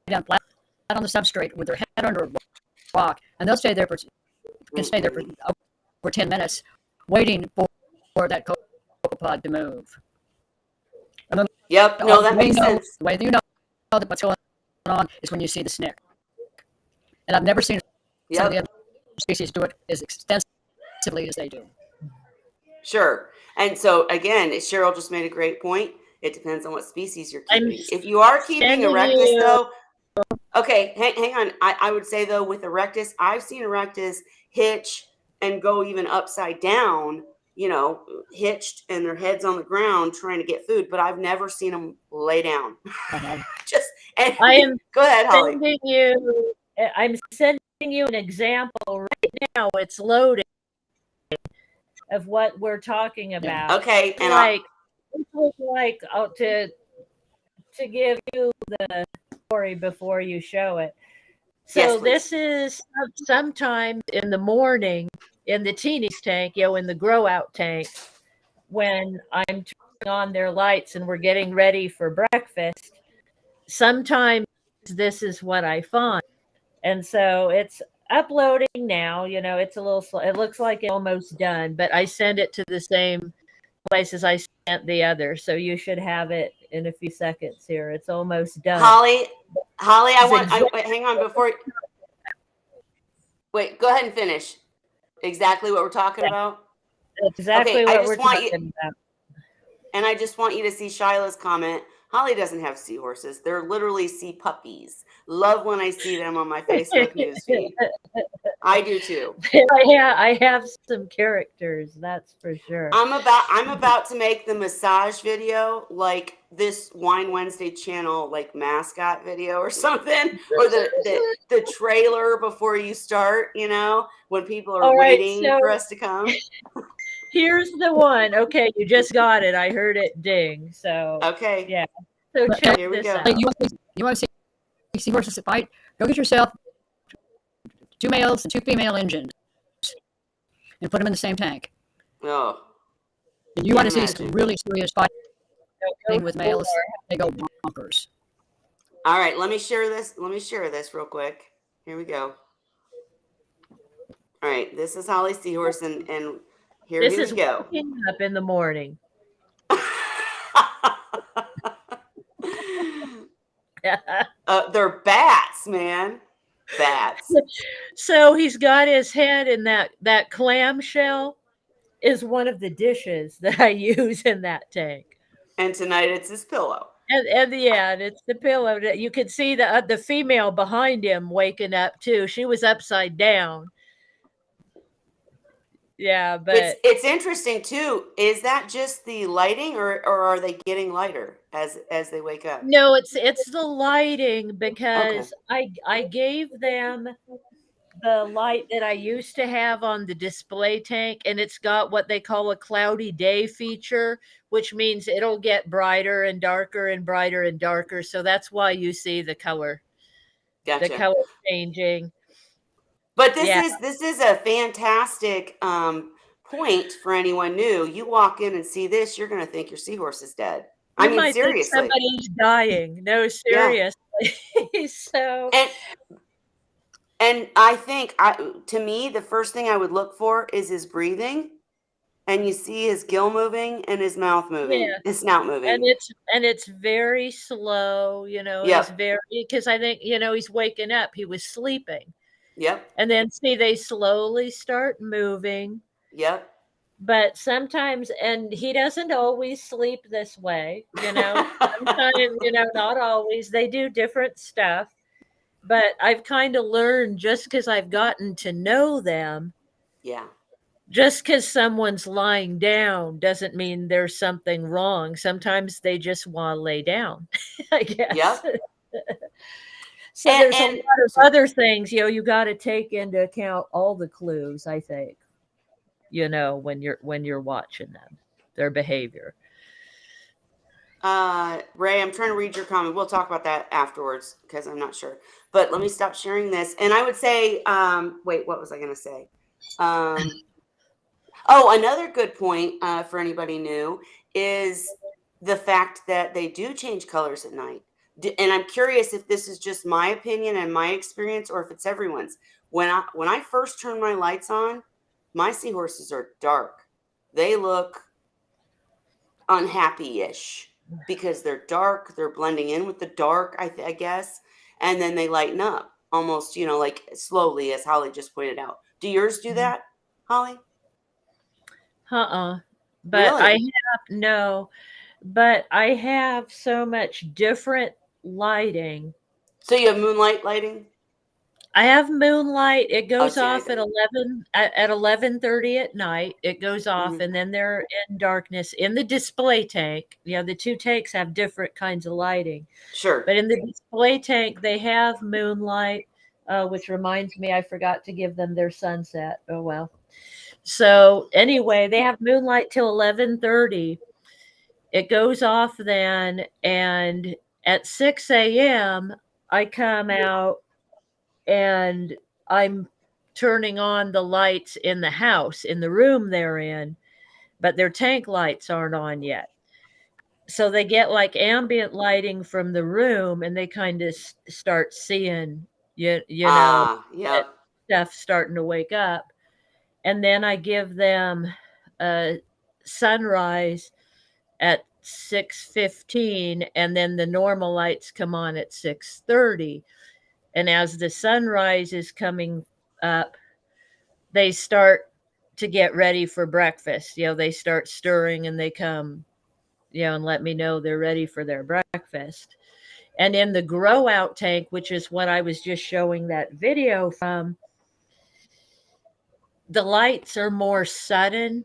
down flat on the substrate with their head under a rock, and they'll stay there for over 10 minutes waiting for that copepod to move. Yep, no, that makes sense. The way you know that what's going on is when you see the snick. And I've never seen some of the other species do it as extensively as they do. Sure. And so again, Cheryl just made a great point. It depends on what species you're keeping. If you are keeping Erectus, though, okay, hang on. I would say, though, with Erectus, I've seen Erectus hitch and go even upside down, you know, hitched and their heads on the ground trying to get food, but I've never seen them lay down. I am go ahead, Holly. I'm sending you an example right now. It's loading of what we're talking about. Okay, and to give you the story before you show it. So yes, this is sometimes in the morning in the teenies tank, in the grow out tank, when I'm turning on their lights and we're getting ready for breakfast. Sometimes this is what I find. And so it's uploading now, it's a little slow. It looks like it's almost done, but I send it to the same place as I sent the other. So you should have it in a few seconds here. It's almost done. Holly, hang on before. Wait, go ahead and finish. Exactly what we're talking about? Exactly what we're talking about. And I just want you to see Shyla's comment. Holly doesn't have seahorses. They're literally sea puppies. Love when I see them on my Facebook newsfeed. I do too. I have some characters, that's for sure. I'm about to make the massage video like this Wine Wednesday channel, like mascot video or something, or the trailer before you start. When people are waiting for us to come. Here's the one. Okay, you just got it. I heard it ding. So okay, yeah. So check this out. You want to see seahorses that fight? Go get yourself 2 males and 2 female engines, and put them in the same tank. Oh. And you want to see some really serious fighting with males? They go bonkers. All right, let me share this. Real quick. Here we go. All right, this is Holly Seahorse, and here we go. Waking up in the morning. They're bats, man. Bats. So he's got his head in that clamshell is one of the dishes that I use in that tank. And tonight it's his pillow. And it's the pillow. You could see the female behind him waking up too. She was upside down. Yeah, but it's interesting too. Is that just the lighting, or are they getting lighter? as they wake up? No, it's the lighting Okay. because I gave them the light that I used to have on the display tank, and it's got what they call a cloudy day feature, which means it'll get brighter and darker and brighter and darker. So that's why you see the Gotcha. color changing. But Yeah, this is a fantastic point for anyone new. You walk in and see this, you're going to think your seahorse is dead. I you mean, might think seriously. somebody's dying. No, Yeah. seriously. So And I think to me, the first thing I would look for is his breathing, and you see his gill moving and his mouth moving, yeah, his snout and moving. it's very slow. He's Yep. very because I think he's waking up. He was sleeping. Yep. And then see they slowly start moving. Yep. But sometimes, and he doesn't always sleep this way, sometimes, not always. They do different stuff. But I've kind of learned just because I've gotten to know them, Yeah. just because someone's lying down doesn't mean there's something wrong. Sometimes they just want to lay down, I guess. Yep. So there's a lot And of other things, you got to take into account all the clues, I think, when you're watching them, their behavior. Ray, I'm trying to read your comment. We'll talk about that afterwards because I'm not sure. But let me stop sharing this. And I would say, wait, what was I going to say? Oh, another good point for anybody new is the fact that they do change colors at night. And I'm curious if this is just my opinion and my experience, or if it's everyone's. When I first turn my lights on, my seahorses are dark. They look unhappy-ish because they're dark. They're blending in with the dark, I guess, and then they lighten up almost, like slowly, as Holly just pointed out. Do yours do that, Holly? But I Really? have no, but I have so much different lighting. So you have moonlight lighting? I have moonlight. It Oh, goes see, I off at don't. 11:30 at night. It goes off, Mhm. and then they're in darkness in the display tank. The two tanks have different kinds of lighting. Sure. But in the display tank, they have moonlight, which reminds me, I forgot to give them their sunset. Oh well. So anyway, they have moonlight till 11:30. It goes off then, and at 6 a.m., I come out and I'm turning on the lights in the house, in the room they're in, but their tank lights aren't on yet. So they get like ambient lighting from the room, and they kind of start seeing that Yep. stuff starting to wake up. And then I give them a sunrise at 6:15, and then the normal lights come on at 6:30. And as the sunrise is coming up, they start to get ready for breakfast. They start stirring, and they come, and let me know they're ready for their breakfast. And in the grow out tank, which is what I was just showing that video from, the lights are more sudden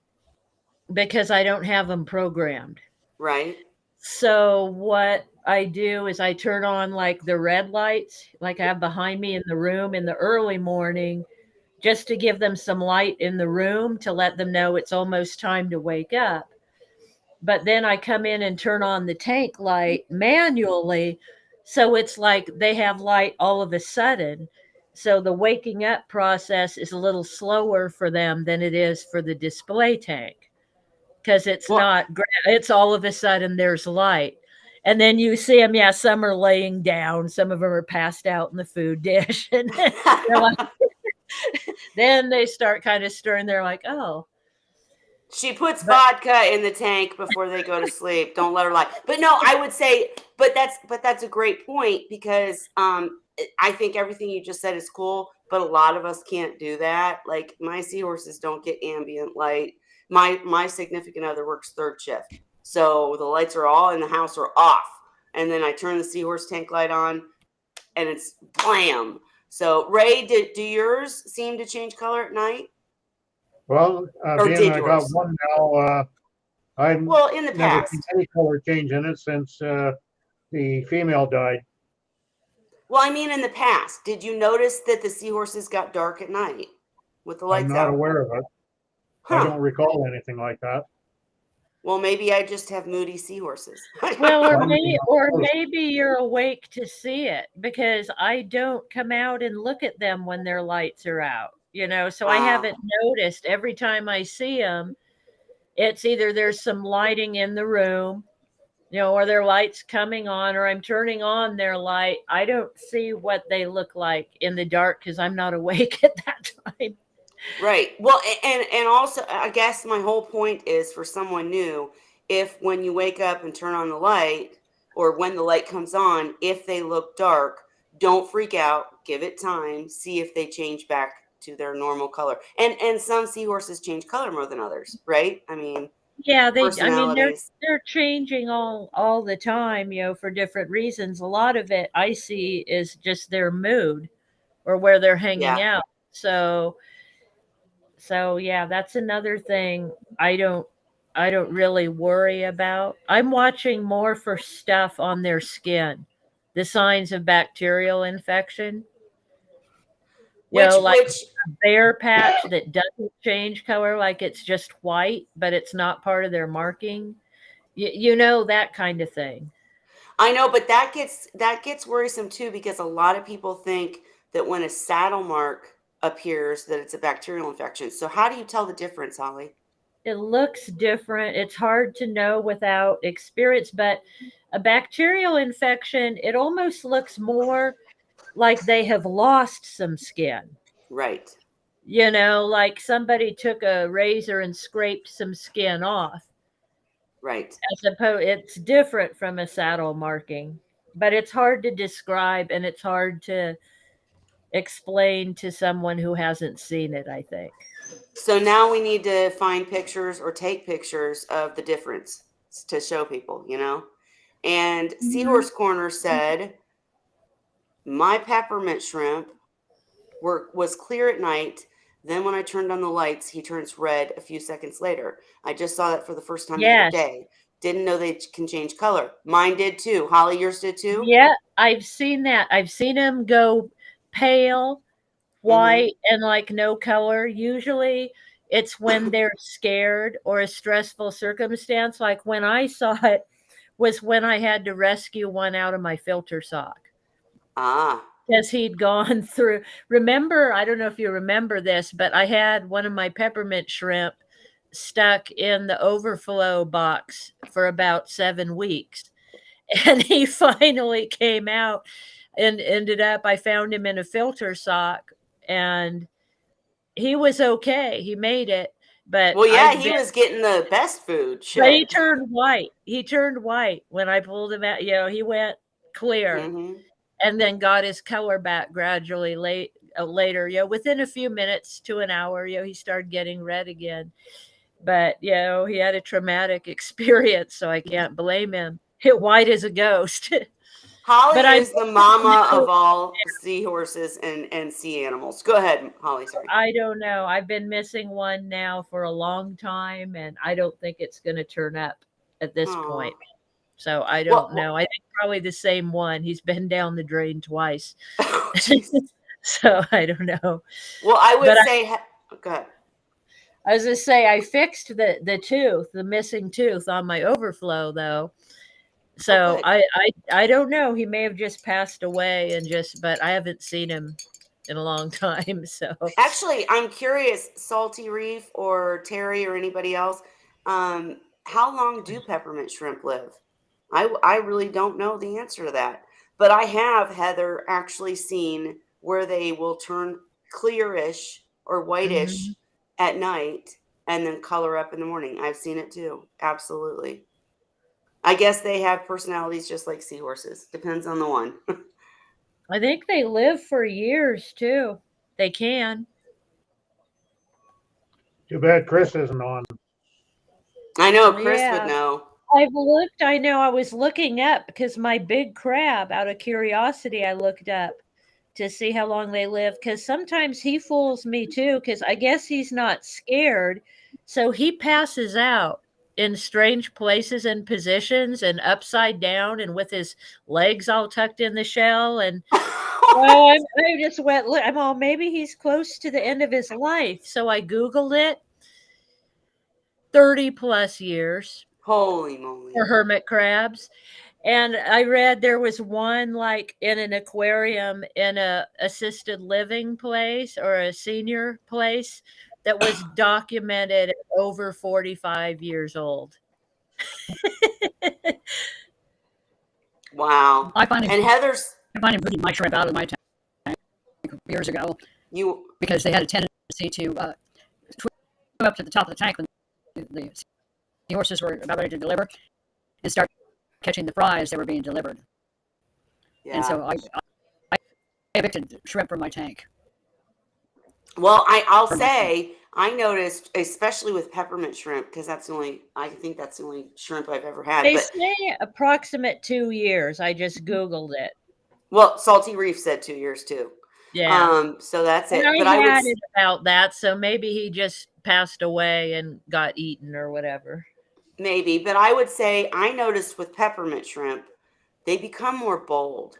because I don't have them programmed. Right. So what I do is I turn on like the red lights, like I have behind me in the room in the early morning, just to give them some light in the room to let them know it's almost time to wake up. But then I come in and turn on the tank light manually. So it's like they have light all of a sudden. So the waking up process is a little slower for them than it is for the display tank, because it's Well, not, it's all of a sudden there's light. And then you see them, yeah, some are laying down, some of them are passed out in the food dish. And they're like, then they start kind of stirring. They're like, oh, she puts but vodka in the tank before they go to sleep. Don't let her lie. But no, I would say, but that's a great point because I think everything you just said is cool, but a lot of us can't do that. Like my seahorses don't get ambient light. My significant other works third shift, so the lights are all in the house are off, and then I turn the seahorse tank light on, and it's blam. So Ray, do yours seem to change color at night, Well, or being did I got yours? one now, I've Well, in the never seen past. any color change in it since the female died. Well, I mean, in the past, did you notice that the seahorses got dark at night with the I'm lights not out? aware of it. I Huh. don't recall anything like that. Well, maybe I just have moody seahorses. I don't Well, know. or maybe you're awake to see it because I don't come out and look at them when their lights are out, so I Ah, haven't noticed. Every time I see them, it's either there's some lighting in the room, or their lights coming on, or I'm turning on their light. I don't see what they look like in the dark because I'm not awake at that time. right. Well, and also, I guess my whole point is for someone new, if when you wake up and turn on the light, or when the light comes on, if they look dark, don't freak out. Give it time. See if they change back to their normal color. And some seahorses change color more than others, right? I mean, Yeah, I mean, personalities. they're changing all the time, for different reasons. A lot of it I see is just their mood or where they're hanging Yeah. out. So yeah, that's another thing I don't really worry about. I'm watching more for stuff on their skin, the signs of bacterial infection. Like Which a bare patch that doesn't change color, like it's just white, but it's not part of their marking. That kind of thing. I know, but that gets worrisome too because a lot of people think that when a saddle mark appears that it's a bacterial infection. So how do you tell the difference, Holly? It looks different. It's hard to know without experience, but a bacterial infection, it almost looks more like they have lost some skin. Right. Like somebody took a razor and scraped some skin off. Right. I suppose it's different from a saddle marking, but it's hard to describe and it's hard to explain to someone who hasn't seen it, I think. So now we need to find pictures or take pictures of the difference to show people. And Mhm. Seahorse Corner said, my peppermint shrimp was clear at night. Then when I turned on the lights, he turns red a few seconds later. I just saw that for the first time the other Yes. day. Didn't know they can change color. Mine did too. Holly, yours did too? Yeah, I've seen that. I've seen him go pale, Mm-hmm. white, and like no color. Usually it's when they're scared or a stressful circumstance. Like when I saw it was when I had to rescue one out of my filter sock Ah, because he'd gone through. Remember, I don't know if you remember this, but I had one of my peppermint shrimp stuck in the overflow box for about 7 weeks. And he finally came out and ended up, I found him in a filter sock and he was okay. He made it, but well, yeah, I've he been, was getting the best food. but he Shit. turned white. He turned white when I pulled him out. He went clear Mm-hmm. and then got his color back gradually later. Within a few minutes to an hour, he started getting red again. But he had a traumatic experience, so I can't blame him. Hit white as a ghost. But Holly I'm is the mama of all seahorses and sea animals. Go ahead, Holly. Sorry. I don't know. I've been missing one now for a long time, and I don't think it's going to turn up at this Oh, point. So I don't well, know. I think probably the same one. He's been down the drain twice. Jesus. So I don't know. Well, I would But say, go ahead. I was going to say, I fixed the missing tooth on my overflow, though. Oh, So good. I don't know. He may have just passed away but I haven't seen him in a long time. So Actually, I'm curious, Salty Reef or Terry or anybody else, how long do peppermint shrimp live? I really don't know the answer to that. But I have, Heather, actually seen where they will turn clearish or whitish mhm. at night and then color up in the morning. I've seen it too. Absolutely. I guess they have personalities just like seahorses. Depends on the one. I think they live for years too. They can. Too bad Chris isn't on. I know Chris would Yeah. know. I know I was looking up because my big crab, out of curiosity, I looked up to see how long they live. Because sometimes he fools me too, because I guess he's not scared. So he passes out. in strange places and positions and upside down and with his legs all tucked in the shell. And well, I just went, look, I'm all, maybe he's close to the end of his life. So I Googled it. 30 plus years Holy moly. for hermit crabs. And I read there was one like in an aquarium in a assisted living place or a senior place that was documented at over 45 years old. Wow. I finally And Heather's, booted my shrimp out of my tank years ago you, because they had a tendency to swim up to the top of the tank when the seahorses were about ready to deliver and start catching the fry as they were being delivered. yeah. And so I evicted shrimp from my tank. Well, I'll say I noticed, especially with peppermint shrimp, because I think that's the only shrimp I've ever had. They But say approximate 2 years. I just Googled it. well, Salty Reef said 2 years too. Yeah. So that's And it. But I I would had it about that. So maybe he just passed away and got eaten or whatever. maybe, but I would say I noticed with peppermint shrimp, they become more bold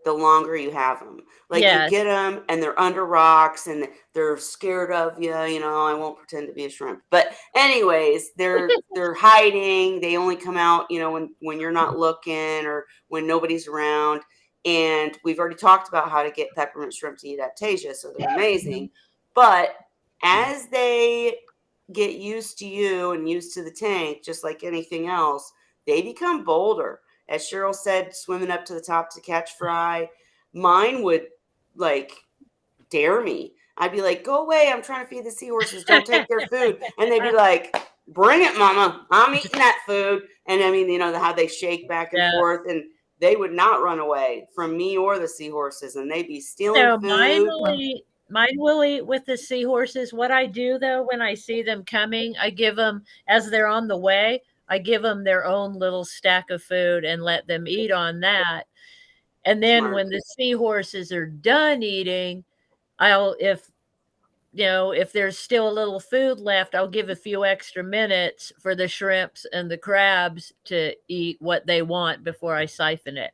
the longer you have them. Like you Yes. get them and they're under rocks and they're scared of you. You know, I won't pretend to be a shrimp, but anyways, they're hiding. They only come out, you know, when you're not looking or when nobody's around. And we've already talked about how to get peppermint shrimp to eat Aptasia, so they're amazing. But as they get used to you and used to the tank, just like anything else, they become bolder. As Cheryl said, swimming up to the top to catch fry. Mine would like dare me. I'd be like, go away. I'm trying to feed the seahorses. Don't take their food. And they'd be like, bring it, mama. I'm eating that food. And I mean, you know, how they shake back and Yeah. forth, and they would not run away from me or the seahorses, and they'd be stealing So food. mine will eat with the seahorses. What I do though, when I see them coming, I give them, as they're on the way, I give them their own little stack of food and let them eat on that. And then Smart. when the seahorses are done eating, if there's still a little food left, I'll give a few extra minutes for the shrimps and the crabs to eat what they want before I siphon it.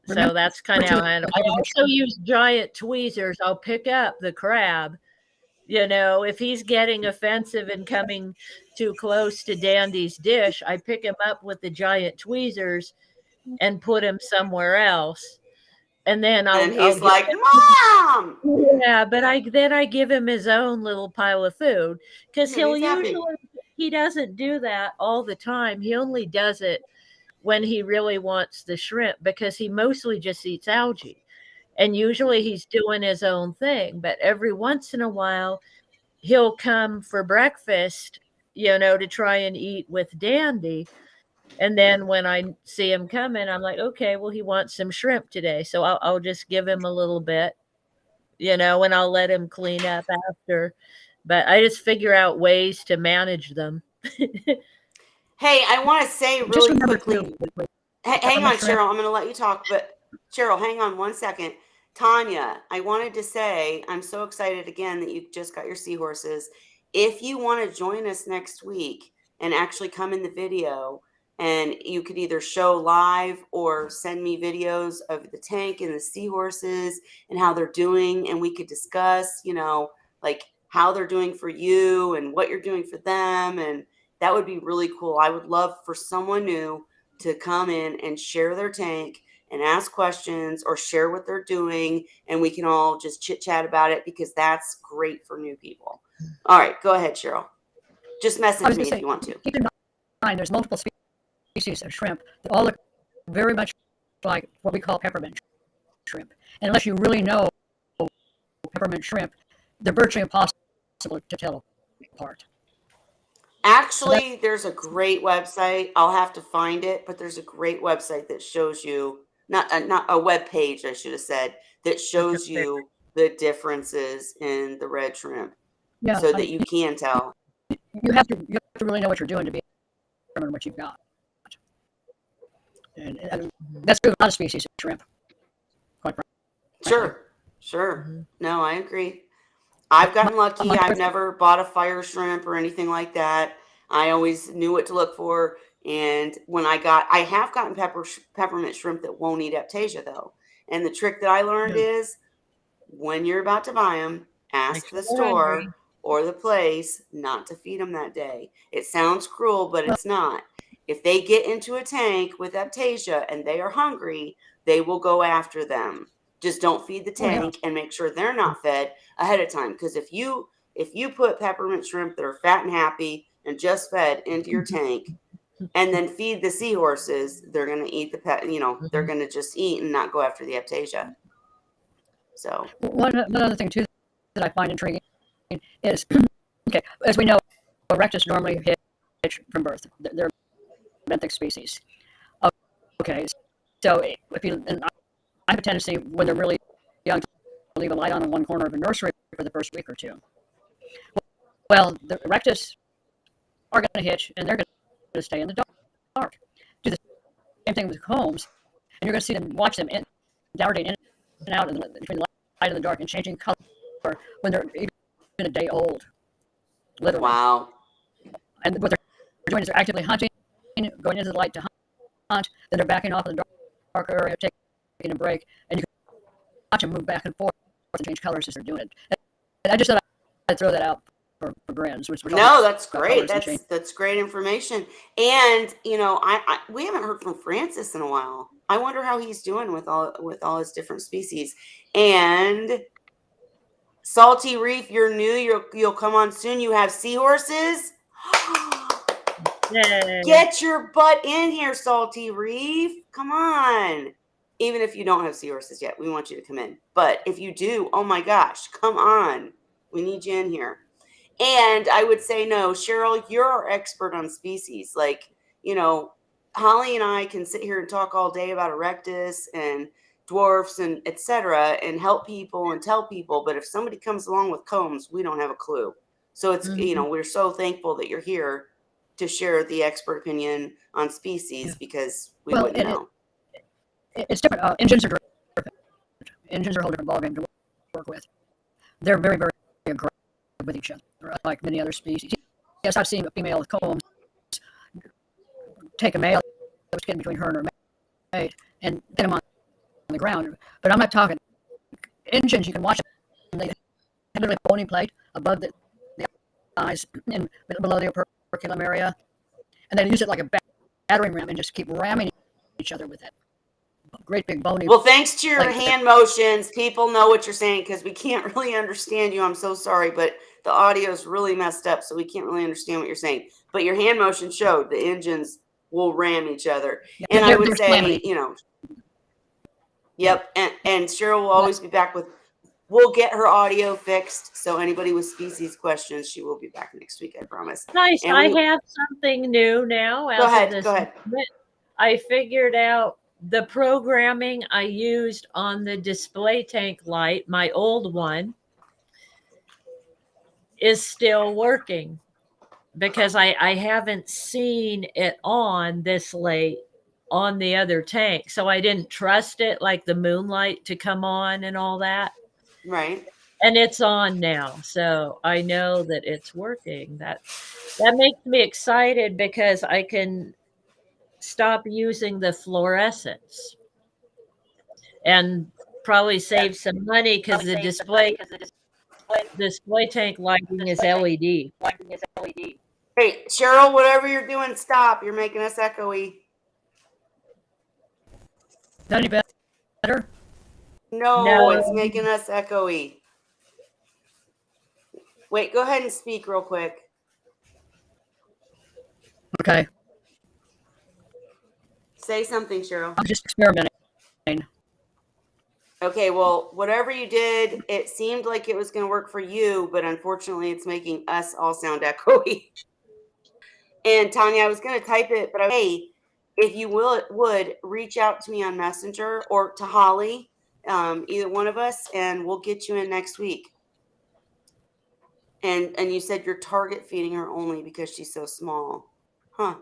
Remember So that's kind of how I handle. I peppermint also use giant tweezers. I'll pick up the crab. You know, if he's getting offensive and coming too close to Dandy's dish, I pick him up with the giant tweezers and put him somewhere else. And then And I'll he's give like, him, Mom! yeah, but I give him his own little pile of food because Yeah, he's happy. he doesn't do that all the time. He only does it when he really wants the shrimp because he mostly just eats algae. And usually he's doing his own thing, but every once in a while he'll come for breakfast, to try and eat with Dandy. And then when I see him coming, I'm like, okay, well, he wants some shrimp today. So I'll just give him a little bit, and I'll let him clean up after. But I just figure out ways to manage them. Hey, I want to say Just really remember quickly. too, with Hang on, peppermint shrimp, Cheryl. I'm going to let you talk, but Cheryl, hang on one second. Tanya, I wanted to say I'm so excited again that you just got your seahorses. If you want to join us next week and actually come in the video, and you could either show live or send me videos of the tank and the seahorses and how they're doing, and we could discuss, like how they're doing for you and what you're doing for them, and that would be really cool. I would love for someone new to come in and share their tank and ask questions or share what they're doing, and we can all just chit chat about it because that's great for new people. All right, go ahead, Cheryl. Just I message was me going to if you want to. keep in mind there's multiple species of shrimp that all look very much like what we call peppermint shrimp. And unless you really know peppermint shrimp, they're virtually impossible to tell apart. Actually, there's a great website. I'll have to find it, but there's a great website that shows you, not a web page, I should have said, that shows you the differences in the red shrimp, Yeah, so that you can tell. you have to really know what you're doing to be able to determine what you've got. And that's true of a lot of species of shrimp. Quite frankly. Sure. No, I agree. I've gotten lucky. I've never bought a fire shrimp or anything like that. I always knew what to look for. And when I have gotten peppermint shrimp that won't eat Aptasia though. And the trick that I learned is when you're about to buy them, ask sure the they're hungry. store or the place not to feed them that day. It sounds cruel, but it's not. If they get into a tank with Aptasia and they are hungry, they will go after them. Just don't feed the tank and make sure they're not fed ahead of time. Because if you put peppermint shrimp that are fat and happy and just fed into your tank and then feed the seahorses, they're gonna eat they're gonna just eat and not go after the Aptasia. So One other thing too that I find intriguing is, okay, as we know, erectus normally hitch from birth. They're benthic species. Okay, so if you, and I have a tendency when they're really young to leave a light on in one corner of a nursery for the first week or two. Well, the erectus are going to hitch and they're going to stay in the dark. Do the same thing with combs, and you're going to see them, watch them darting in and out between the light and the dark and changing color when they're even a day old. Literally. wow. And what they're doing is they're actively hunting, going into the light to hunt, then they're backing off in the dark area, taking a break, and you can watch them move back and forth and change colors as they're doing it. And I just thought I'd throw that out for grins. No, that's great. That's great information. And we haven't heard from Francis in a while. I wonder how he's doing with all his different species. And Salty Reef, you're new. You'll come on soon. You have seahorses. Yay. Get your butt in here, Salty Reef. Come on. Even if you don't have seahorses yet, we want you to come in. But if you do, oh my gosh, come on. We need you in here. And I would say, no, Cheryl, you're our expert on species. Like, Holly and I can sit here and talk all day about erectus and dwarfs and etc. and help people and tell people. But if somebody comes along with combs, we don't have a clue. So it's, we're so thankful that you're here to share the expert opinion on species because we wouldn't know. It's different. Engines are different. Engines are a whole different ballgame to work with. They're very, very aggressive with each other, like many other species. Yes, I've seen a female with combs take a male that was getting between her and her mate and pin him on the ground. But I'm not talking engines. You can watch them. They have literally a bony plate above the eyes and below the operculum area, and they use it like a battering ram and just keep ramming each other with it. Great big bony. Well, thanks to your hand motions, people know what you're saying because we can't really understand you. I'm so sorry, but the audio is really messed up, so we can't really understand what you're saying. But your hand motion showed the engines will ram each other. Yeah, and I would say, yep. And Cheryl will always be back with, we'll get her audio fixed. So anybody with species questions, she will be back next week, I promise. Nice. And I have something new now. Go ahead. I figured out the programming I used on the display tank light, my old one, is still working because I haven't seen it on this late on the other tank. So I didn't trust it, like the moonlight to come on and all that. Right. And it's on now. So I know that it's working. That makes me excited because I can stop using the fluorescence and probably save some money because the display tank lighting is LED. Hey, Cheryl, whatever you're doing, stop. You're making us echoey. Is that any better? No, it's making us echoey. Wait, go ahead and speak real quick. Okay. Say something, Cheryl. I'm just experimenting. Okay, well, whatever you did, it seemed like it was going to work for you, but unfortunately, it's making us all sound echoey. And Tanya, I was going to type it, but hey, if you would reach out to me on Messenger or to Holly, either one of us, and we'll get you in next week. And you said you're target feeding her only because she's so small, huh?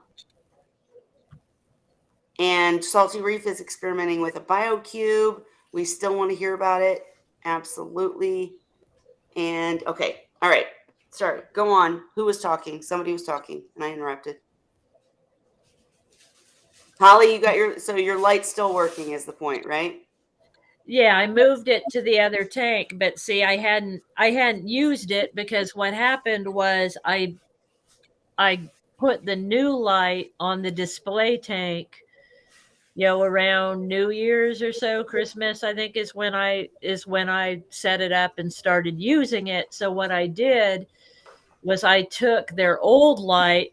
And Salty Reef is experimenting with a BioCube. We still want to hear about it. Absolutely. And okay. All right. Sorry, go on. Who was talking? Somebody was talking and I interrupted. Holly, you got your light's still working is the point, right? Yeah, I moved it to the other tank, but see, I hadn't used it because what happened was I put the new light on the display tank, around New Year's or so, Christmas, I think is when I set it up and started using it. So what I did was I took their old light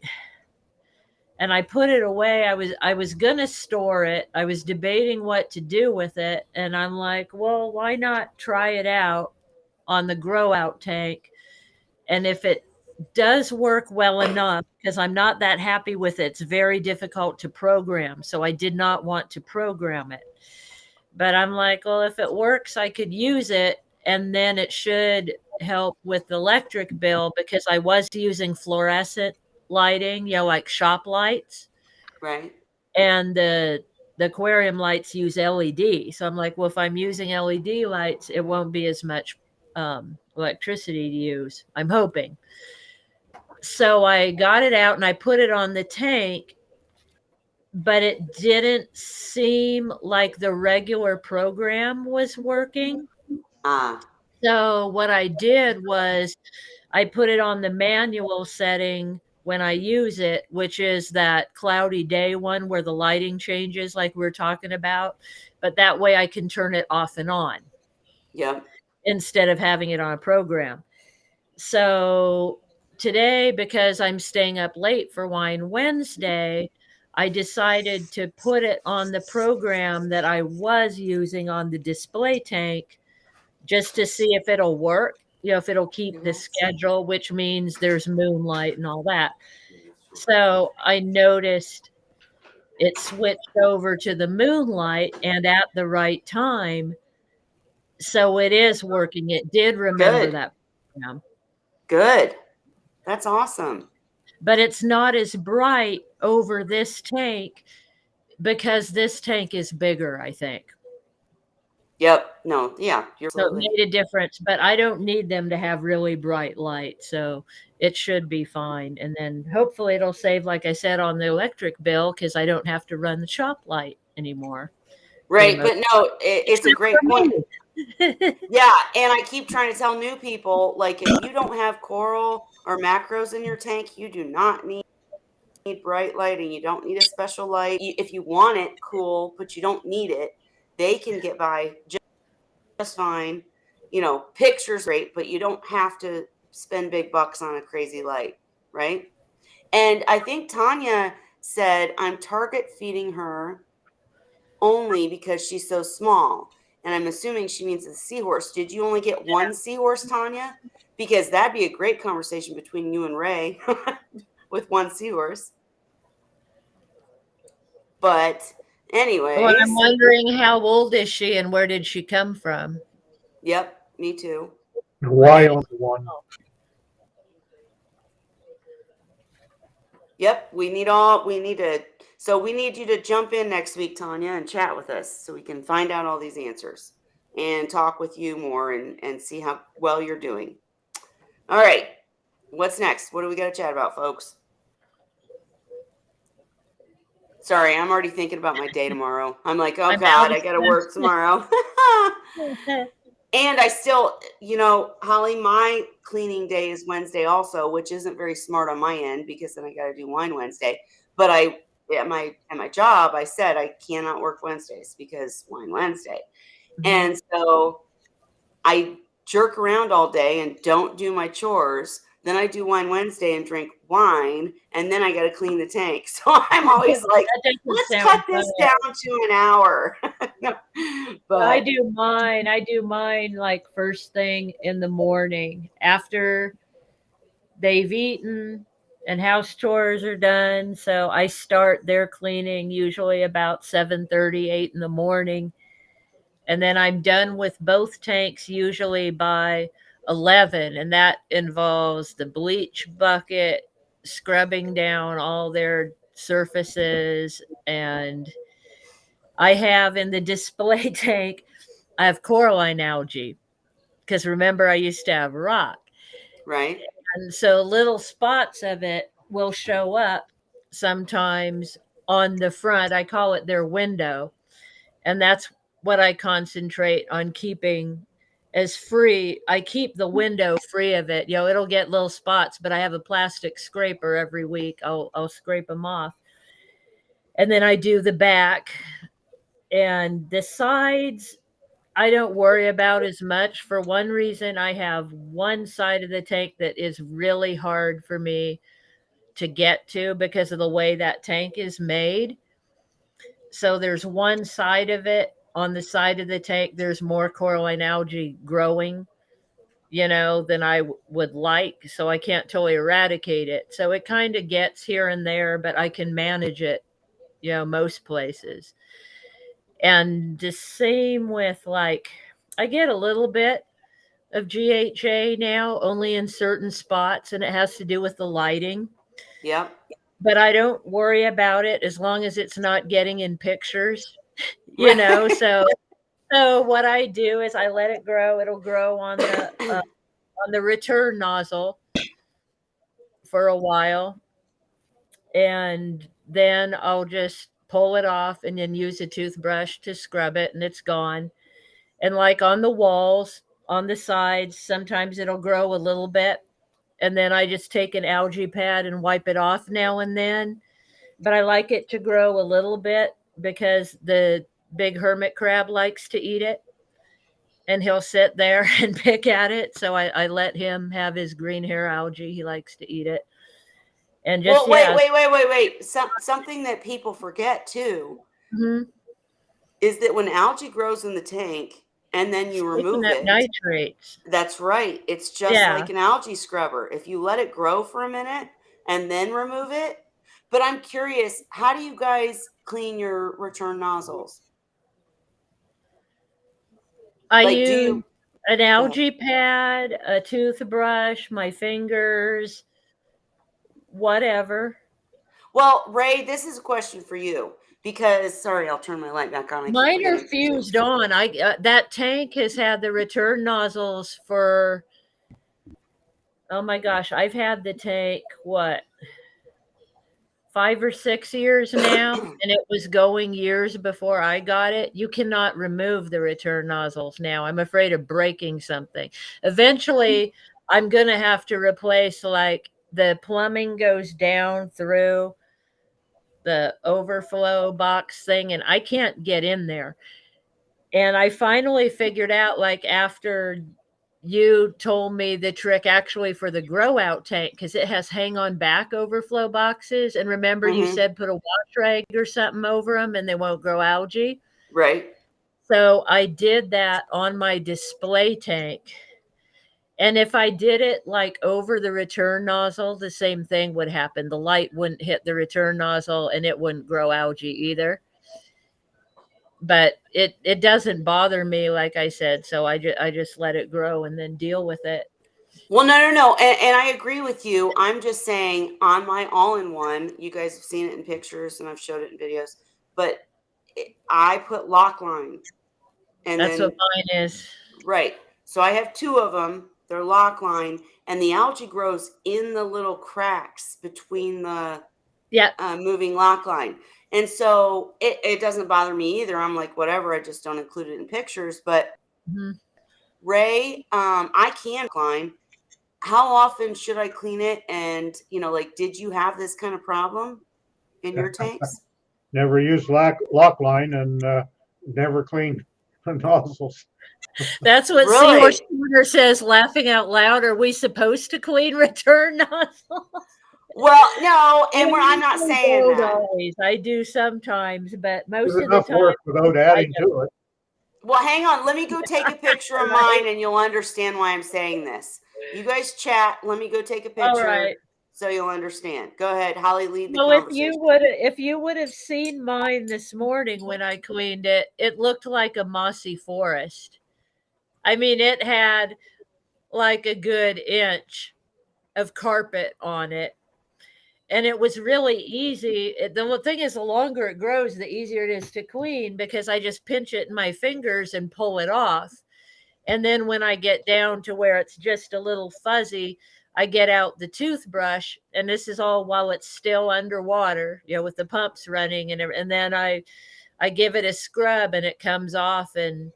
and I put it away. I was gonna store it. I was debating what to do with it, and I'm like, well, why not try it out on the grow out tank? And if it does work well enough, because I'm not that happy with it, it's very difficult to program. So I did not want to program it. But I'm like, well, if it works, I could use it, and then it should help with the electric bill because I was using fluorescent lighting, like shop lights, Right. and the aquarium lights use LED. So I'm like, well, if I'm using LED lights, it won't be as much electricity to use. I'm hoping. So I got it out and I put it on the tank, but it didn't seem like the regular program was working. Ah, So what I did was I put it on the manual setting when I use it, which is that cloudy day one where the lighting changes, like we are talking about. But that way I can turn it off and on yep. instead of having it on a program. So today, because I'm staying up late for Wine Wednesday, I decided to put it on the program that I was using on the display tank just to see if it'll work, if it'll keep the schedule, which means there's moonlight and all that. So I noticed it switched over to the moonlight and at the right time. So it is working. It did remember Good. that program. Good. That's awesome. But it's not as bright over this tank because this tank is bigger, I think. Yep. No, yeah, you're So it absolutely. made a difference, but I don't need them to have really bright light, so it should be fine. And then hopefully it'll save, like I said, on the electric bill because I don't have to run the shop light anymore. Right, but no, it's a Except great for point. me. Yeah, and I keep trying to tell new people, like, if you don't have coral or macros in your tank, you do not need bright lighting. You don't need a special light. If you want it, cool, but you don't need it. They can get by just fine. Pictures great, but you don't have to spend big bucks on a crazy light, right? And I think Tanya said, I'm target feeding her only because she's so small. And I'm assuming she means the seahorse. Did you only get one seahorse, Tanya? Because that'd be a great conversation between you and Ray with one seahorse. But Well, anyways, I'm wondering how old is she and where did she come from? yep, me too. Why only one? Yep, we need you to jump in next week, Tanya, and chat with us so we can find out all these answers and talk with you more and see how well you're doing. All right. What's next? What do we got to chat about, folks? Sorry, I'm already thinking about my day tomorrow. I'm like, oh God, I got to work tomorrow. And I still, Holly, my cleaning day is Wednesday also, which isn't very smart on my end because then I got to do Wine Wednesday. But at my job, I said I cannot work Wednesdays because Wine Wednesday. And so I jerk around all day and don't do my chores. Then I do Wine Wednesday and drink wine, and then I got to clean the tank. So I'm always like, let's cut this down to an hour. But I do mine like first thing in the morning after they've eaten and house chores are done. So I start their cleaning usually about 7:30, 8 in the morning. And then I'm done with both tanks usually by 11. And that involves the bleach bucket, scrubbing down all their surfaces. And I have in the display tank, I have coralline algae. Because remember, I used to have rock. Right. And so little spots of it will show up sometimes on the front. I call it their window. And that's what I concentrate on keeping as free. I keep the window free of it. It'll get little spots, but I have a plastic scraper every week. I'll scrape them off. And then I do the back and the sides. I don't worry about as much for one reason. I have one side of the tank that is really hard for me to get to because of the way that tank is made. So there's one side of it. On the side of the tank, there's more coralline algae growing, than I would like. So I can't totally eradicate it. So it kind of gets here and there, but I can manage it, most places. And the same with I get a little bit of GHA now, only in certain spots, and it has to do with the lighting. Yep. But I don't worry about it as long as it's not getting in pictures, Right. So what I do is I let it grow. It'll grow on the return nozzle for a while, and then I'll just pull it off and then use a toothbrush to scrub it, and it's gone. And on the walls, on the sides, sometimes it'll grow a little bit, and then I just take an algae pad and wipe it off now and then. But I like it to grow a little bit because the big hermit crab likes to eat it, and he'll sit there and pick at it. So I let him have his green hair algae. He likes to eat it. And just, Well, wait. Something that people forget too Mhm. is that when algae grows in the tank and then you Picking remove up it, nitrates. that's right. It's just Yeah. like an algae scrubber. If you let it grow for a minute and then remove it. But I'm curious, how do you guys clean your return nozzles? I Like, do use you an go ahead. algae pad, a toothbrush, my fingers, whatever. Well, Ray, this is a question for you because, sorry, I'll turn my light back on. I keep Mine are forgetting to do. fused on. That tank has had the return nozzles for, oh my gosh, I've had the tank, what, 5 or 6 years now, and it was going years before I got it. You cannot remove the return nozzles now. I'm afraid of breaking something. Eventually, I'm going to have to replace, the plumbing goes down through the overflow box thing, and I can't get in there. And I finally figured out, after you told me the trick actually for the grow out tank, because it has hang on back overflow boxes. And remember, you Mm-hmm. said put a wash rag or something over them and they won't grow algae. Right. So I did that on my display tank. And if I did it over the return nozzle, the same thing would happen. The light wouldn't hit the return nozzle and it wouldn't grow algae either. But it doesn't bother me, like I said. So I just let it grow and then deal with it. Well, no. And I agree with you. I'm just saying on my all-in-one, you guys have seen it in pictures and I've showed it in videos, but I put lock line and That's what then, mine is. right. So I have 2 of them. They're lock line and the algae grows in the little cracks between the Yeah. moving lock line. And so it doesn't bother me either. I'm like, whatever, I just don't include it in pictures. But Mm-hmm. Ray, I can climb. How often should I clean it? And, did you have this kind of problem in your tanks? Never used lock line and never cleaned nozzles. That's what Really? Seahorse says, laughing out loud. Are we supposed to clean return nozzles? Well, no, and I'm not saying Don't that. always. I do sometimes, but most There's of the enough time, work without I adding don't. to it. Well, hang on. Let me go take a picture of Right. mine and you'll understand why I'm saying this. You guys chat. Let me go take a All picture right. so you'll understand. Go ahead, Holly, lead the Well, conversation. if you would have seen mine this morning when I cleaned it, it looked like a mossy forest. I mean, it had a good inch of carpet on it. And it was really easy. The thing is, the longer it grows, the easier it is to clean because I just pinch it in my fingers and pull it off. And then when I get down to where it's just a little fuzzy, I get out the toothbrush, and this is all while it's still underwater, with the pumps running, and then I give it a scrub, and it comes off, and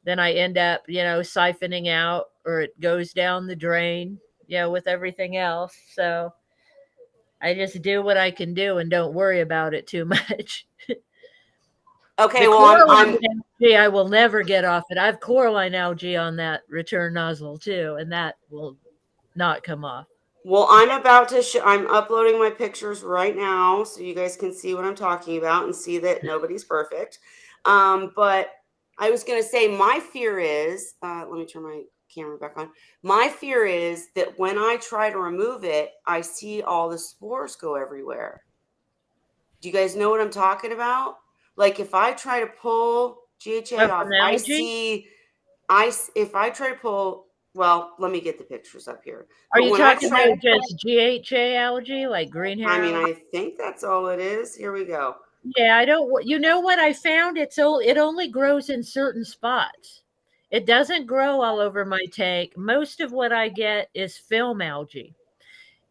then I end up, siphoning out, or it goes down the drain, with everything else. So I just do what I can do and don't worry about it too much. Okay, The well, coralline algae, I will never get off it. I have coralline algae on that return nozzle too, and that will not come off. Well, I'm about to I'm uploading my pictures right now so you guys can see what I'm talking about and see that nobody's perfect. But I was going to say my fear is, let me turn my camera back on. My fear is that when I try to remove it, I see all the spores go everywhere. Do you guys know what I'm talking about? Like if I try to pull GHA off, I see, if I try to pull, well, let me get the pictures up here. Are But you when talking I try, about just GHA algae, like green hair I mean, algae? I think that's all it is. Here we go. Yeah, I don't. You know what I found? It only grows in certain spots. It doesn't grow all over my tank. Most of what I get is film algae,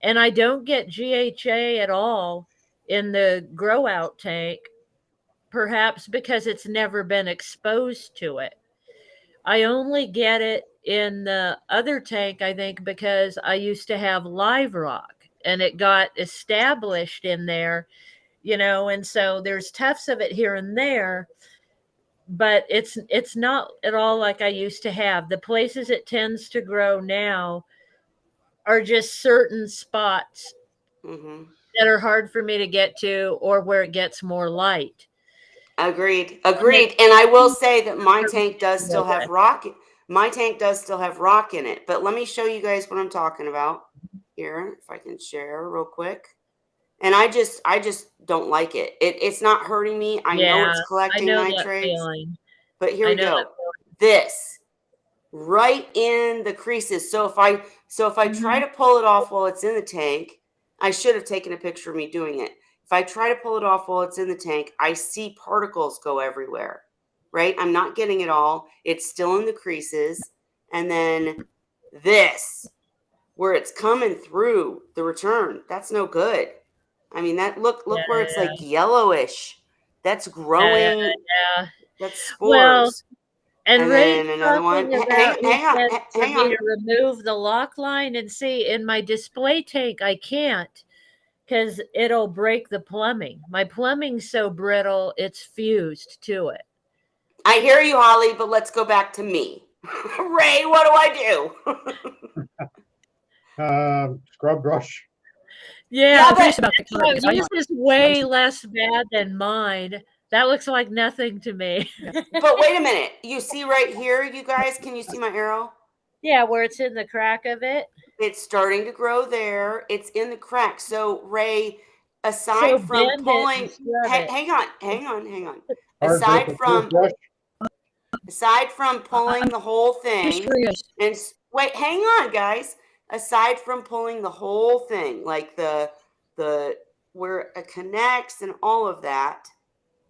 and I don't get GHA at all in the grow out tank. Perhaps because it's never been exposed to it. I only get it in the other tank, I think, because I used to have live rock and it got established in there, and so there's tufts of it here and there, but it's not at all like I used to have. The places it tends to grow now are just certain spots that are hard for me to get to or where it gets more light. Agreed. And I will say that my tank does still have rock. My tank does still have rock in it, but let me show you guys what I'm talking about here. If I can share real quick. And I just don't like it. It's not hurting me. I know it's collecting nitrates, but here we go. This right in the creases. So if I try to pull it off while it's in the tank, I should have taken a picture of me doing it. If I try to pull it off while it's in the tank, I see particles go everywhere, right? I'm not getting it all. It's still in the creases. And then this, where it's coming through the return, that's no good. I mean, that look where it's like yellowish. That's growing. That's spores. Well, and Ray's then another one. Hang on. For me to remove the lock line, and see, in my display tank, I can't because it'll break the plumbing. My plumbing's so brittle, it's fused to it. I hear you, Holly, but let's go back to me. Ray, what do I do? Scrub brush. Yeah, but yours is way less bad than mine. That looks like nothing to me. But wait a minute. You see right here, you guys? Can you see my arrow? Yeah, where it's in the crack of it. It's starting to grow there. It's in the crack. So, Ray, aside from pulling... Hang on. Aside from pulling the whole thing... And wait, hang on, guys. Aside from pulling the whole thing, like the where it connects and all of that...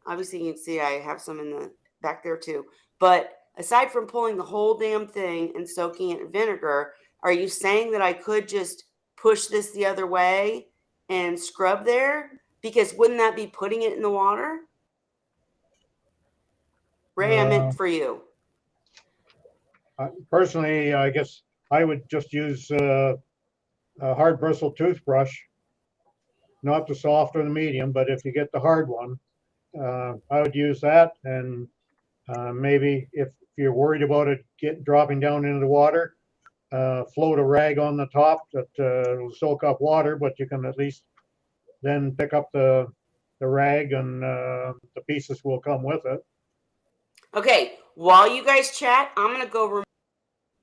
Obviously, you can see I have some in the back there too. But aside from pulling the whole damn thing and soaking it in vinegar, are you saying that I could just push this the other way and scrub there? Because wouldn't that be putting it in the water? Ray, I meant for you. Personally, I guess I would just use a hard bristle toothbrush, not the soft or the medium, but if you get the hard one, I would use that, and maybe if you're worried about it dropping down into the water, float a rag on the top that will soak up water, but you can at least then pick up the rag and the pieces will come with it. Okay, while you guys chat, I'm going to go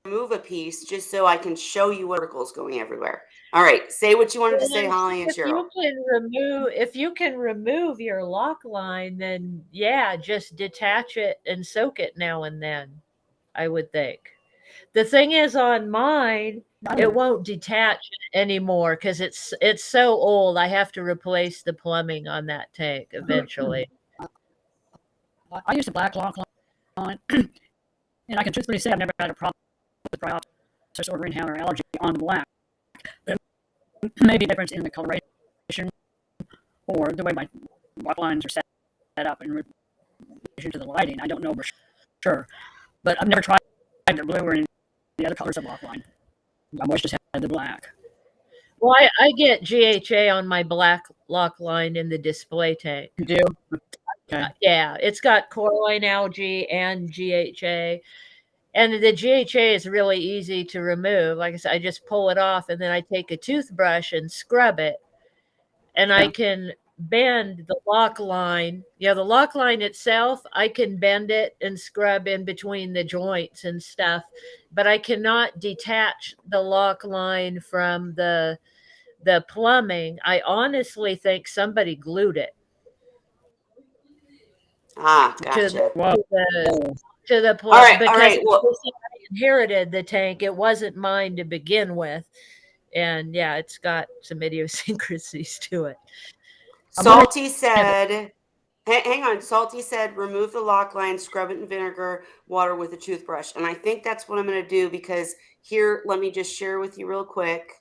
remove a piece just so I can show you what articles going everywhere. All right, say what you wanted to say, Holly and Cheryl. If you can remove your lock line, then yeah, just detach it and soak it now and then, I would think. The thing is, on mine, it won't detach anymore because it's so old. I have to replace the plumbing on that tank eventually. I use a black lock line, and I can truthfully say I've never had a problem with process or green hammer allergy on the black. Maybe a difference in the coloration or the way my rock lines are set up in relation to the lighting. I don't know for sure, but I've never tried the blue or any of the other colors of rock line. I've always just had the black. Well, I get GHA on my black lock line in the display tank. You do? Okay. Yeah, it's got coralline algae and GHA. And the GHA is really easy to remove. Like I said, I just pull it off and then I take a toothbrush and scrub it. And I can bend the lock line. Yeah, the lock line itself, I can bend it and scrub in between the joints and stuff, but I cannot detach the lock line from the plumbing. I honestly think somebody glued it Ah, to gotcha. the All right, all because right. Well, I inherited the tank. It wasn't mine to begin with. And yeah, it's got some idiosyncrasies to it. Salty said, hang on. Salty said, remove the lock line, scrub it in vinegar water with a toothbrush. And I think that's what I'm going to do because here, let me just share with you real quick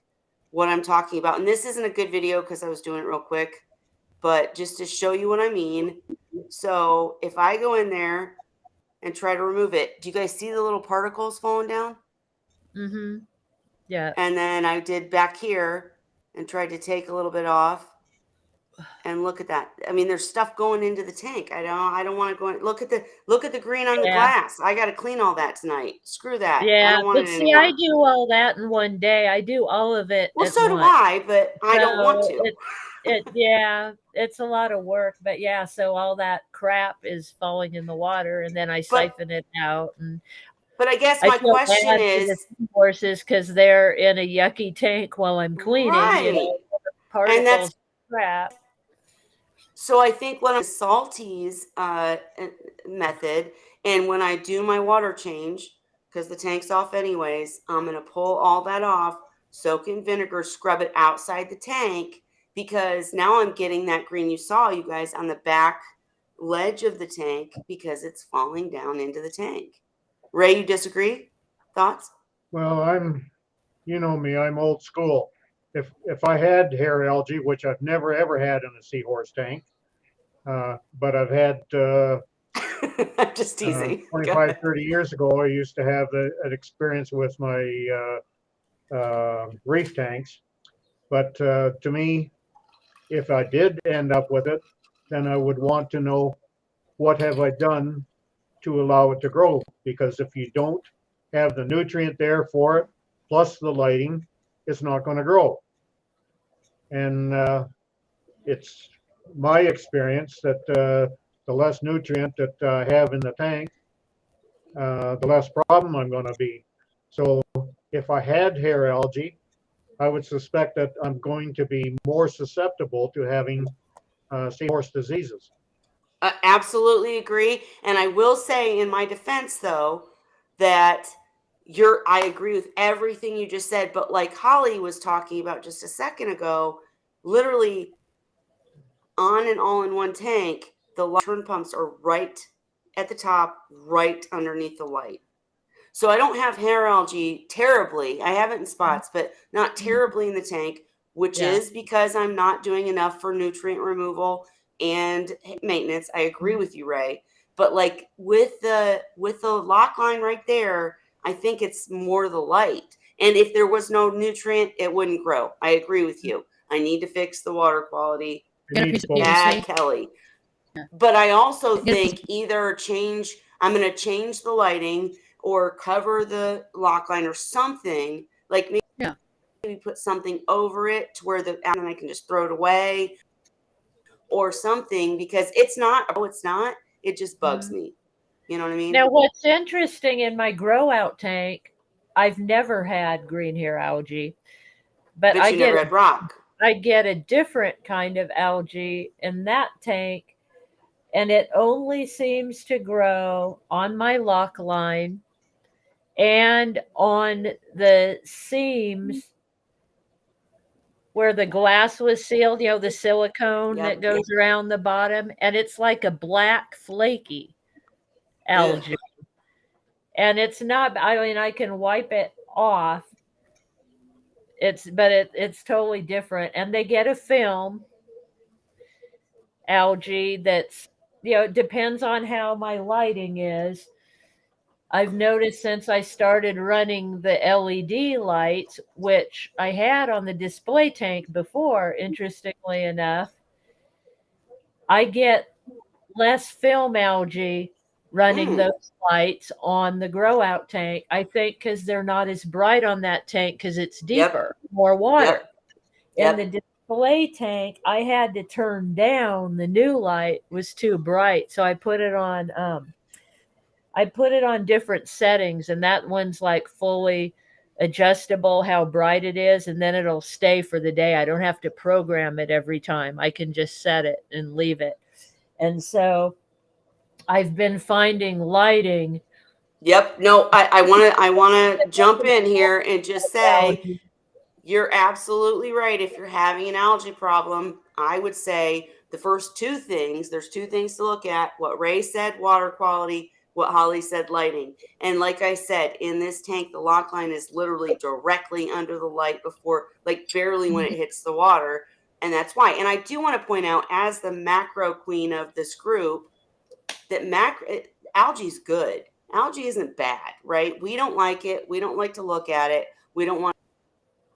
what I'm talking about. And this isn't a good video because I was doing it real quick, but just to show you what I mean. So if I go in there and try to remove it, do you guys see the little particles falling down? Mm-hmm. Yeah. And then I did back here and tried to take a little bit off. And look at that. I mean, there's stuff going into the tank. I don't want to go in. Look at the green on the glass. I got to clean all that tonight. Screw that. I Yeah, don't want but it see, anymore. I do all that in one day. I do all of it Well, at so do once. I, but I don't want So to. yeah, it's a lot of work. But yeah, so all that crap is falling in the water, and then I siphon it out. And But I guess I my feel question bad for the is, seahorses because they're in a yucky tank while I'm cleaning. You right. know, And that's particles, crap. so I think when I'm Salty's method, and when I do my water change, because the tank's off anyways, I'm gonna pull all that off, soak in vinegar, scrub it outside the tank, because now I'm getting that green you saw, you guys, on the back ledge of the tank because it's falling down into the tank. Ray, you disagree? Thoughts? Well, you know me, I'm old school. If I had hair algae, which I've never ever had in a seahorse tank, but I've had I'm just teasing. 25, 30 years ago, I used to have an experience with my reef tanks. But to me, if I did end up with it, then I would want to know what have I done to allow it to grow. Because if you don't have the nutrient there for it, plus the lighting, it's not going to grow. And it's my experience that the less nutrient that I have in the tank, the less problem I'm going to be. So if I had hair algae, I would suspect that I'm going to be more susceptible to having seahorse diseases. Absolutely agree. And I will say in my defense, though, that I agree with everything you just said. But like Holly was talking about just a second ago, literally on and all in one tank, the turn pumps are right at the top, right underneath the light. So I don't have hair algae terribly. I have it in spots, but not terribly in the tank, which is because I'm not doing enough for nutrient removal and maintenance. I agree with you, Ray. But like with the lock line right there, I think it's more the light. And if there was no nutrient, it wouldn't grow. I agree with you. I need to fix the water quality. Bad Kelly. But I also think either I'm going to change the lighting or cover the lock line or something, like maybe put something over it to where and I can just throw it away or something, because it just bugs me. You know what I mean? Now, what's interesting in my grow out tank, I've never had green hair algae, but you never had rock. I get a different kind of algae in that tank, and it only seems to grow on my lock line and on the seams where the glass was sealed, you know, the silicone that goes around the bottom, and it's like a black flaky algae. And it's not, I mean, I can wipe it off it's totally different. And they get a film algae that's, it depends on how my lighting is. I've noticed since I started running the LED lights, which I had on the display tank before, interestingly enough, I get less film algae running Mm. those lights on the grow out tank. I think because they're not as bright on that tank because it's Yep. deeper, more water. Yep. In the Yep. display tank, I had to turn down the new light was too bright, so I put it on different settings, and that one's like fully adjustable how bright it is, and then it'll stay for the day. I don't have to program it every time. I can just set it and leave it. And so I've been finding lighting. Yep. No, I wanna jump in here and just say you're absolutely right. If you're having an algae problem, I would say the first two things, there's two things to look at. What Ray said, water quality, what Holly said, lighting. And like I said, in this tank, the lock line is literally directly under the light before, like barely when it hits the water. And that's why. And I do want to point out, as the macro queen of this group, that algae is good. Algae isn't bad, right? We don't like it. We don't like to look at it. We don't want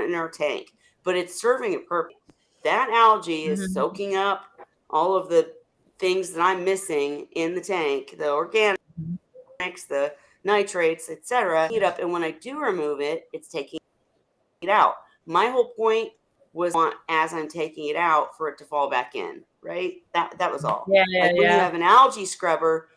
it in our tank, but it's serving a purpose. That algae is soaking up all of the things that I'm missing in the tank, the organics, the nitrates, etc. Heat up, and when I do remove it, it's taking it out. My whole point was as I'm taking it out for it to fall back in, right? That was all. Yeah, like when you have an algae scrubber,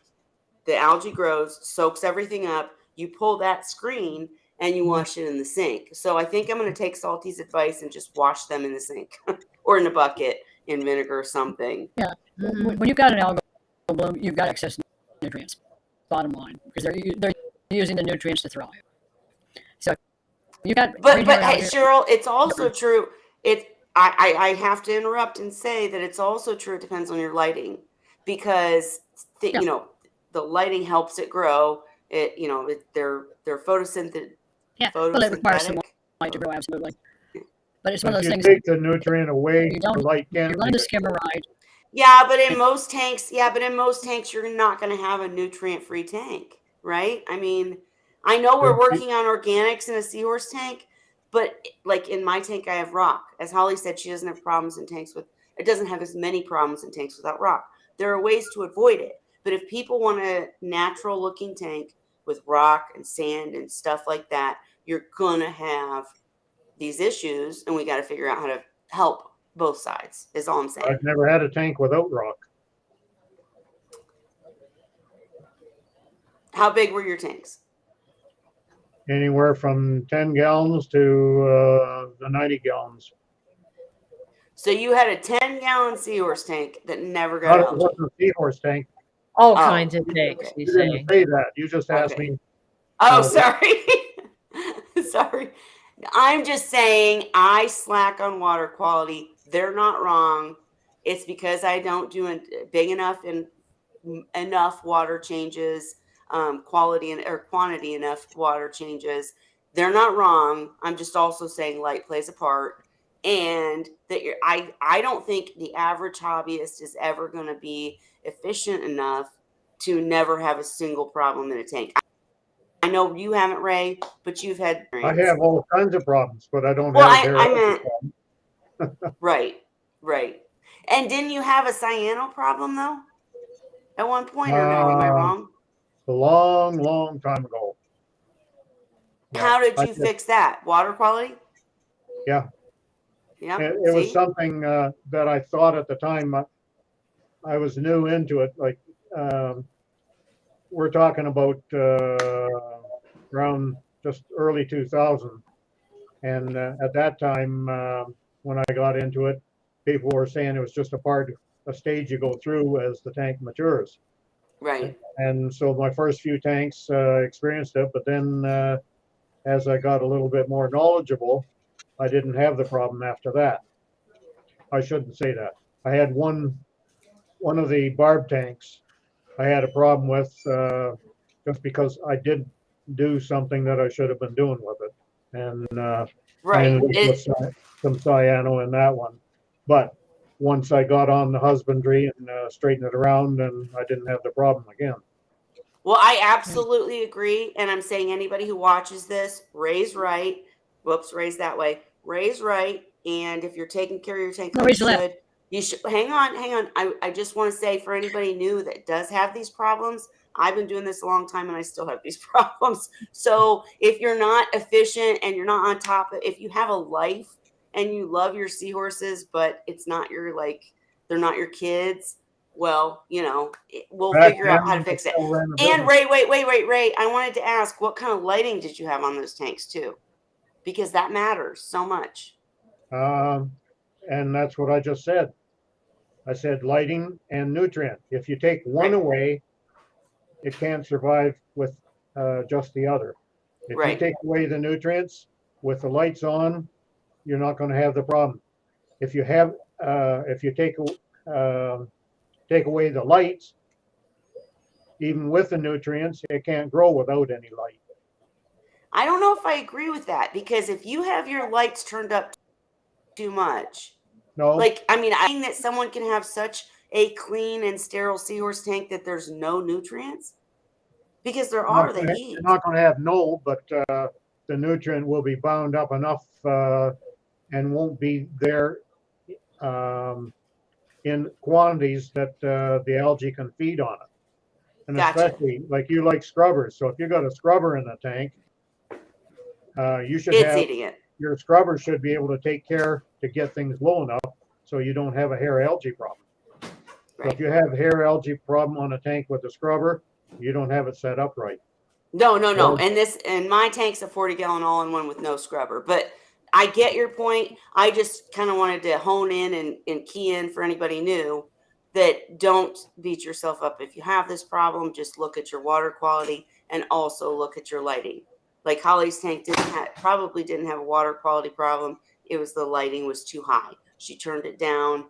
the algae grows, soaks everything up. You pull that screen and you wash it in the sink. So I think I'm going to take Salty's advice and just wash them in the sink or in a bucket in vinegar or something. Yeah. When you've got an algal bloom, you've got excess nutrients, bottom line, because they're using the nutrients to thrive. So you got. But hey, Cheryl, it's also true. I have to interrupt and say that it's also true. It depends on your lighting, because the lighting helps it grow. They're photosynthetic. Yeah, well, it requires some light to grow, absolutely. But it's one of those things. Take the nutrient away. You don't. Light you run the skimmer right. Yeah, but in most tanks, you're not going to have a nutrient-free tank, right? I mean, I know we're working on organics in a Seahorse tank, but like in my tank, I have rock. As Holly said, she doesn't have problems in tanks it doesn't have as many problems in tanks without rock. There are ways to avoid it. But if people want a natural looking tank with rock and sand and stuff like that, you're going to have these issues, and we got to figure out how to help both sides, is all I'm saying. I've never had a tank without rock. How big were your tanks? Anywhere from 10 gallons to 90 gallons. So you had a 10-gallon Seahorse tank that never got algae. It wasn't a Seahorse tank. All kinds of tanks, you didn't say that. You just asked me. Oh, sorry. Sorry. I'm just saying I slack on water quality. They're not wrong. It's because I don't do big enough and enough water changes, quality or quantity enough water changes. They're not wrong. I'm just also saying light plays a part. And that I don't think the average hobbyist is ever going to be efficient enough to never have a single problem in a tank. I know you haven't, Ray, but you've had. I have all kinds of problems, but I don't have. I meant right. And didn't you have a cyano problem though? At one point, or am I wrong? A long time ago. How did you fix that? Water quality? Yeah. Yeah. It was something that I thought at the time. I was new into it. Like we're talking about around just early 2000, and at that time when I got into it, people were saying it was just a stage you go through as the tank matures. Right. And so my first few tanks experienced it, but then as I got a little bit more knowledgeable, I didn't have the problem after that. I shouldn't say that. I had one of the barb tanks I had a problem with just because I didn't do something that I should have been doing with it. and I Right. ended up with some cyano in that one. But once I got on the husbandry and straightened it around, and I didn't have the problem again. Well, I absolutely agree. And I'm saying anybody who watches this, raise right. Whoops, raise that way. Raise right. And if you're taking care of your tank No, like raise left. you should hang on, hang on. I just want to say for anybody new that does have these problems, I've been doing this a long time and I still have these problems. So if you're not efficient and you're not on top of, if you have a life and you love your seahorses, but it's not your like, they're not your kids, well, we'll Back figure out how to then, I fix it. still ran a And business. Ray, I wanted to ask, what kind of lighting did you have on those tanks too? Because that matters so much. And that's what I just said. I said lighting and nutrient. If you take one Right. away, it can't survive with just the other. If you Right. take away the nutrients with the lights on, you're not going to have the problem. If you take away the lights, even with the nutrients, it can't grow without any light. I don't know if I agree with that because if you have your lights turned up too much, No, I think that someone can have such a clean and sterile seahorse tank that there's no nutrients because there are, they you're eat. not going to have no, but the nutrient will be bound up enough and won't be there in quantities that the algae can feed on it. And Gotcha. especially like you like scrubbers. So if you got a scrubber in the tank, you should It's have eating it. your scrubber should be able to take care to get things low enough so you don't have a hair algae problem. So Right. if you have hair algae problem on a tank with a scrubber, you don't have it set up right. No. Or And my tank's a 40-gallon all-in-one with no scrubber. But I get your point. I just kind of wanted to hone in and key in for anybody new that don't beat yourself up if you have this problem. Just look at your water quality and also look at your lighting. Like Holly's tank probably didn't have a water quality problem. It was the lighting was too high. She turned it down.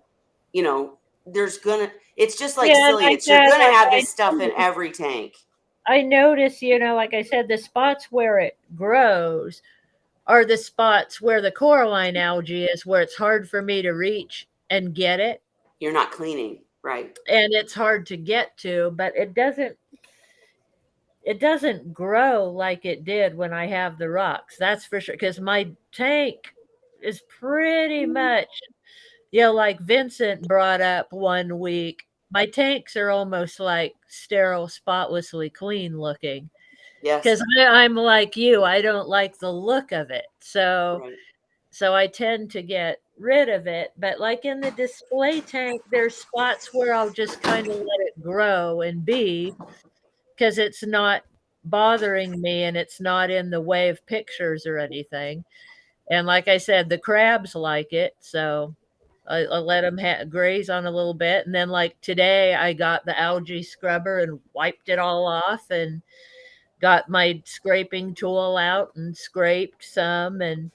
It's just like Yeah, and like ciliates. You're that, gonna like have this stuff in every tank. I notice, like I said, the spots where it grows are the spots where the coralline algae is, where it's hard for me to reach and get it. You're not cleaning, right? And it's hard to get to, but it doesn't grow like it did when I have the rocks. That's for sure. Because my tank is pretty much, like Vincent brought up one week, my tanks are almost like sterile, spotlessly clean looking. Yes. Because I'm like you, I don't like the look of it. So Right. so I tend to get rid of it. But like in the display tank, there's spots where I'll just kind of let it grow and be because it's not bothering me and it's not in the way of pictures or anything. And like I said, the crabs like it, so I let them graze on a little bit. And then, like today, I got the algae scrubber and wiped it all off, and got my scraping tool out and scraped some.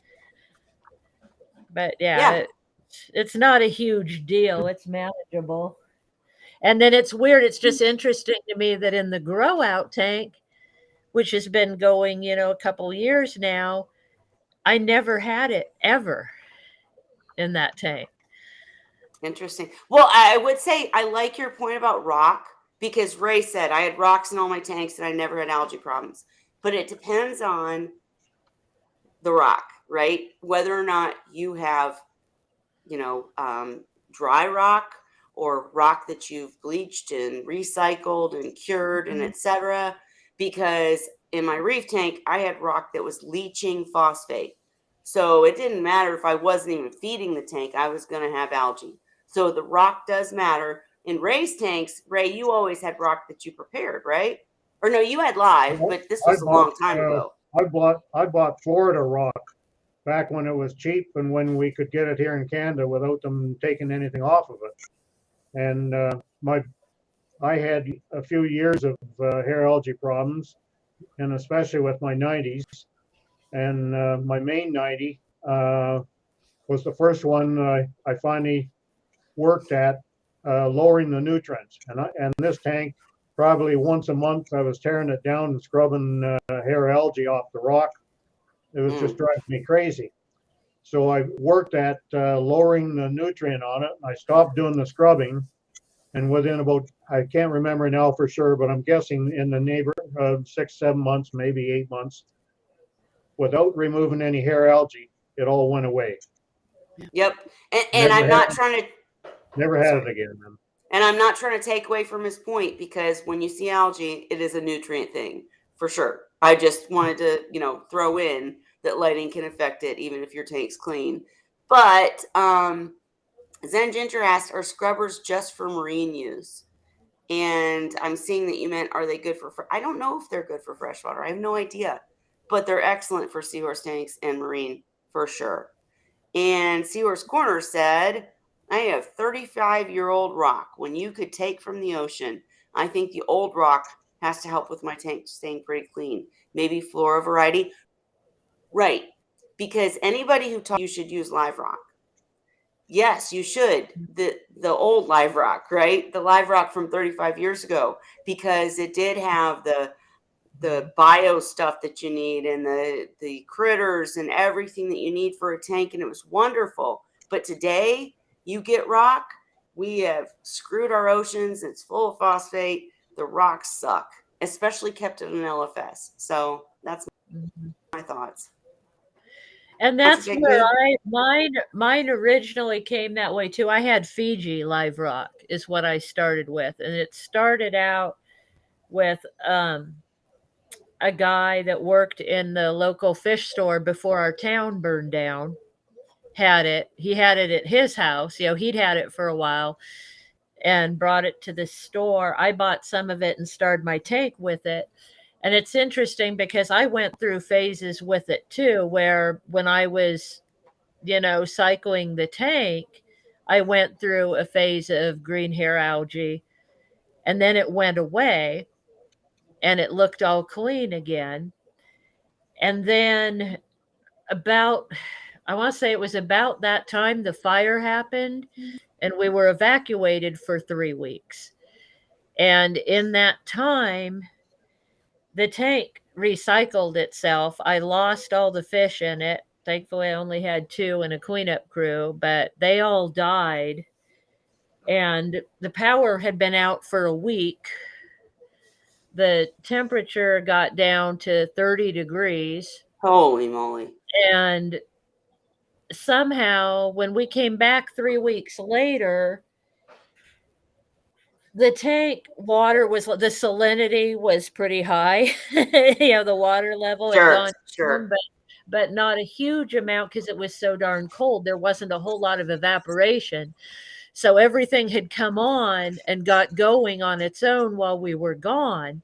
But yeah, it's not a huge deal. It's manageable. And then it's weird. It's just interesting to me that in the grow out tank, which has been going, a couple years now, I never had it ever in that tank. Interesting. Well, I would say I like your point about rock because Ray said I had rocks in all my tanks and I never had algae problems. But it depends on the rock, right? Whether or not you have, dry rock or rock that you've bleached and recycled and cured and etc. Because in my reef tank, I had rock that was leaching phosphate. So it didn't matter if I wasn't even feeding the tank, I was going to have algae. So the rock does matter. In Ray's tanks, Ray, you always had rock that you prepared, right? Or no, you had live, but this was a long time ago. I bought Florida rock back when it was cheap and when we could get it here in Canada without them taking anything off of it. And I had a few years of hair algae problems, and especially with my 90s. And my main 90 was the first one I finally worked at lowering the nutrients. And this tank, probably once a month, I was tearing it down and scrubbing hair algae off the rock. It was just driving me crazy. So I worked at lowering the nutrient on it. And I stopped doing the scrubbing. And within about, I can't remember now for sure, but I'm guessing in the neighborhood of 6, 7 months, maybe 8 months, without removing any hair algae, it all went away. Yep. And I'm not trying to. Never had it again. Then. And I'm not trying to take away from his point, because when you see algae, it is a nutrient thing for sure. I just wanted to, throw in that lighting can affect it, even if your tank's clean. But Zen Ginger asked, are scrubbers just for marine use? And I'm seeing that you meant, are they good for, I don't know if they're good for freshwater. I have no idea, but they're excellent for Seahorse tanks and marine for sure. And Seahorse Corner said, I have 35-year-old rock. When you could take from the ocean, I think the old rock has to help with my tank staying pretty clean. Maybe flora variety. Right. Because anybody who taught you should use live rock. Yes, you should. The old live rock, right? The live rock from 35 years ago, because it did have the bio stuff that you need and the critters and everything that you need for a tank, and it was wonderful. But today you get rock, we have screwed our oceans. It's full of phosphate. The rocks suck, especially kept in an LFS. So that's my thoughts. And that's where mine originally came that way too. I had Fiji live rock is what I started with, and it started out with a guy that worked in the local fish store before our town burned down. Had it. He had it at his house. He'd had it for a while and brought it to the store. I bought some of it and started my tank with it. And it's interesting because I went through phases with it too, where when I was, cycling the tank, I went through a phase of green hair algae, and then it went away and it looked all clean again. And then I want to say it was about that time the fire happened and we were evacuated for 3 weeks. And in that time, the tank recycled itself. I lost all the fish in it. Thankfully, I only had 2 and a cleanup crew, but they all died. And the power had been out for a week. The temperature got down to 30 degrees. Holy moly. And somehow, when we came back 3 weeks later, the tank water the salinity was pretty high. The water level had gone down, but not a huge amount because it was so darn cold. There wasn't a whole lot of evaporation. So everything had come on and got going on its own while we were gone.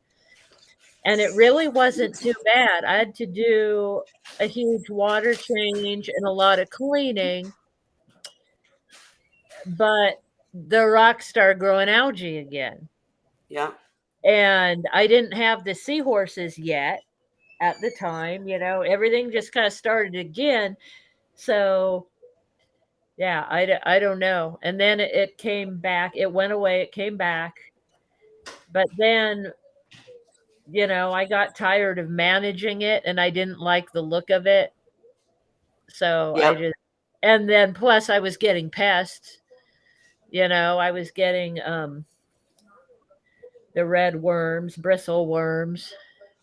And it really wasn't too bad. I had to do a huge water change and a lot of cleaning, but the rocks started growing algae again. Yeah. And I didn't have the seahorses yet at the time, everything just kind of started again. So yeah, I don't know. And then it came back, it went away, it came back. But then, I got tired of managing it and I didn't like the look of it. So and then plus I was getting pests, I was getting the red worms, bristle worms.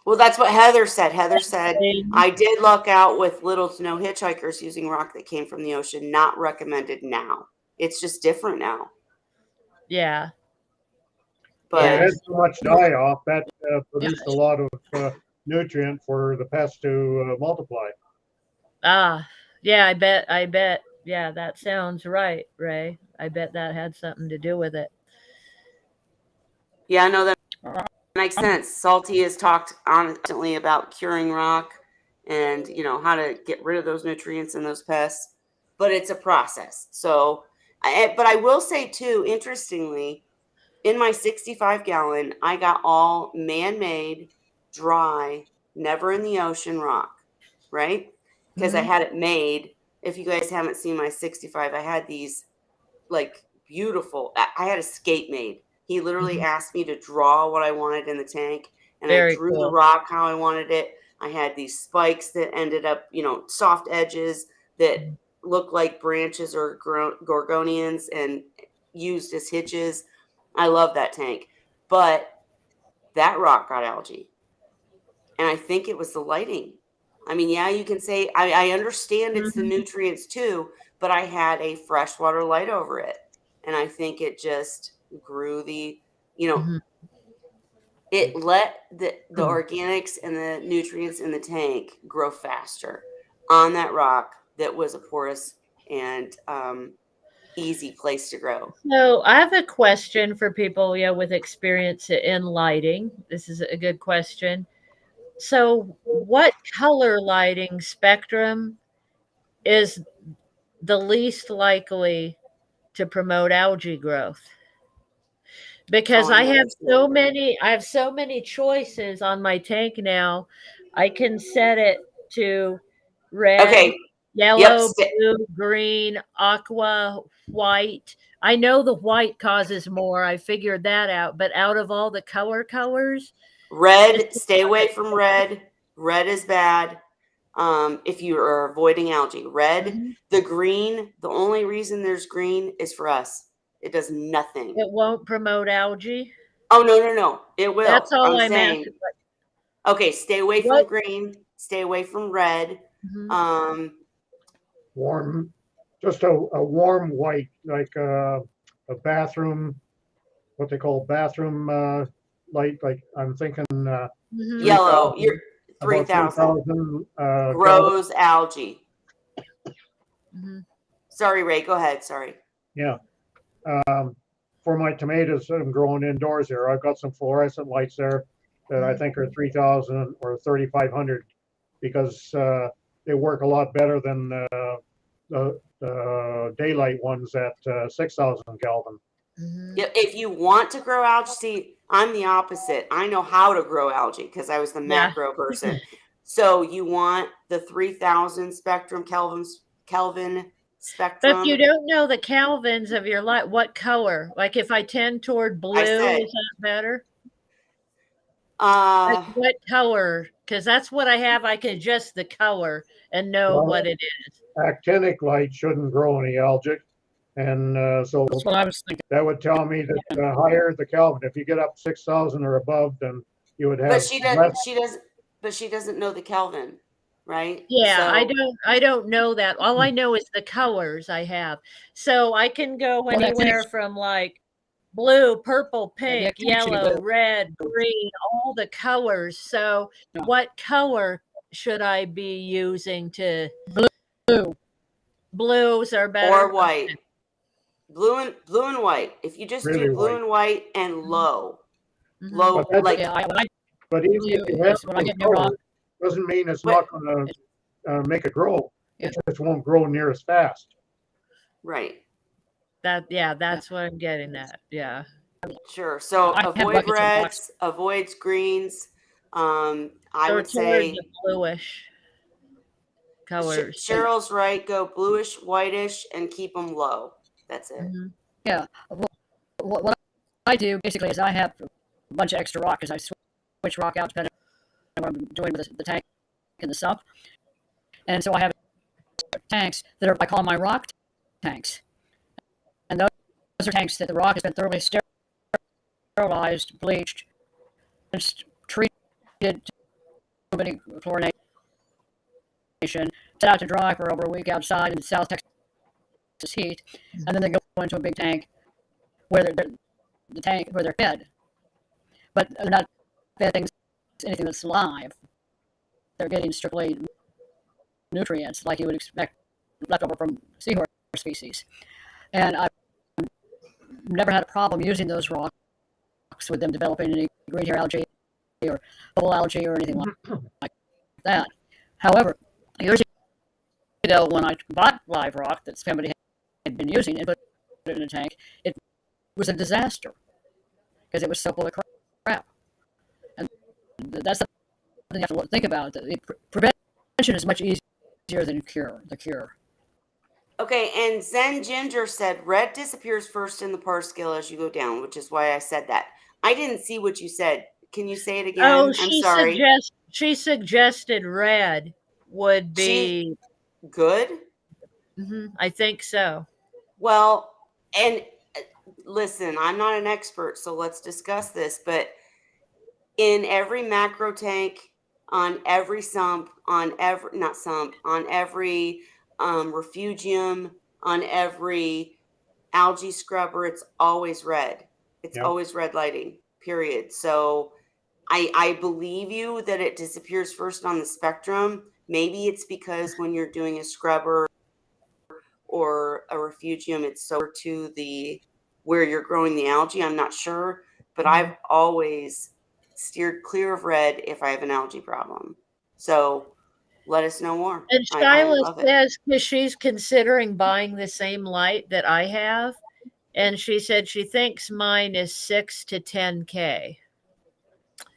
Well, that's what Heather said. Heather said, I did luck out with little to no hitchhikers using rock that came from the ocean. Not recommended now. It's just different now. Yeah. But it had so much die off that produced a lot of nutrient for the pests to multiply. Yeah, I bet. Yeah, that sounds right, Ray. I bet that had something to do with it. Yeah, no, that makes sense. Salty has talked constantly about curing rock and, how to get rid of those nutrients and those pests, but it's a process. So, but I will say too, interestingly, in my 65-gallon, I got all man-made, dry, never in the ocean rock, right? Because I had it made. If you guys haven't seen my 65, I had these like beautiful, I had a skate made. He literally asked me to draw what I wanted in the tank, and I drew the rock how I wanted it. I had these spikes that ended up, soft edges that looked like branches or gorgonians and used as hitches. I love that tank. But that rock got algae. And I think it was the lighting. I mean, yeah, you can say, I understand it's the nutrients too, but I had a freshwater light over it. And I think it just grew it let the organics and the nutrients in the tank grow faster on that rock that was a porous and easy place to grow. So I have a question for people, with experience in lighting. This is a good question. So, what color lighting spectrum is the least likely to promote algae growth? Because I know this one. I have so many choices on my tank now. I can set it to red, Okay. yellow, Yep. blue, green, aqua, white. I know the white causes more. I figured that out. But out of all the colors, Red, stay away from red. Red is bad. If you are avoiding algae. Red, the green, the only reason there's green is for us. It does nothing. it won't promote algae. Oh, no. It will. That's all I'm I'm saying. asking. Okay, stay away from green. Stay away from red. Warm, just a warm white, like a bathroom, what they call bathroom light. Like I'm thinking Yellow. You're about 3,000. 3,000 Grows algae. Mm-hmm. Sorry, Ray. Go ahead. Sorry. Yeah. For my tomatoes that I'm growing indoors here, I've got some fluorescent lights there that I think are 3,000 or 3,500 because they work a lot better than the daylight ones at 6,000 Kelvin. If you want to grow algae, see, I'm the opposite. I know how to grow algae because I was the macro person. So you want the 3,000 spectrum Kelvin spectrum. But if you don't know the Kelvins of your light, what color? Like if I tend toward blue, is that better? Like what color? Because that's what I have. I can adjust the color and know what it is. Actinic light shouldn't grow any algae. And so That's what I was thinking. That would tell me that the higher the Kelvin, if you get up 6,000 or above, then you would have. But she doesn't. But she doesn't know the Kelvin, right? Yeah, I don't know that. All I know is the colors I have. So I can go anywhere from like blue, purple, pink, yellow, red, green, all the colors. So what color should I be using to blue? Blues are better. Or white. Blue and white. If you just do blue and white and low. Low, but even if you have color, doesn't mean it's not going to make it grow. It just won't grow near as fast. Right. That's what I'm getting at. Yeah. Sure. So avoid reds, avoid greens. I would say bluish colors. Cheryl's right. Go bluish, whitish, and keep them low. That's it. Yeah. What I do basically is I have a bunch of extra rock because I switch rock out depending on what I'm doing with the tank and the sump. And so I have tanks that I call my rock tanks. And those are tanks that the rock has been thoroughly sterilized, bleached, and treated to any fluorination, set out to dry for over a week outside in South Texas heat, and then they go into a big tank where they're fed. But they're not fed anything that's live. They're getting strictly nutrients like you would expect left over from seahorse species. And I've never had a problem using those rocks with them developing any green hair algae or bubble algae or anything like that. However, years ago when I bought live rock that somebody had been using and put it in a tank, it was a disaster because it was so full of crap. And that's something you have to think about. Prevention is much easier than the cure. Okay, and Zen Ginger said red disappears first in the par scale as you go down, which is why I said that. I didn't see what you said. Can you say it again? Oh, I'm sorry. she suggested red would She be. good. I think so. Well, and listen, I'm not an expert, so let's discuss this. But in every macro tank, on every sump, on every not sump, on every refugium, on every algae scrubber, it's always red. It's Yep. always red lighting. Period. So I believe you that it disappears first on the spectrum. Maybe it's because when you're doing a scrubber or a refugium, it's so to the where you're growing the algae. I'm not sure, but I've always steered clear of red if I have an algae problem. So let us know more. And I Shyla love it. says because she's considering buying the same light that I have, and she said she thinks mine is 6 to 10K.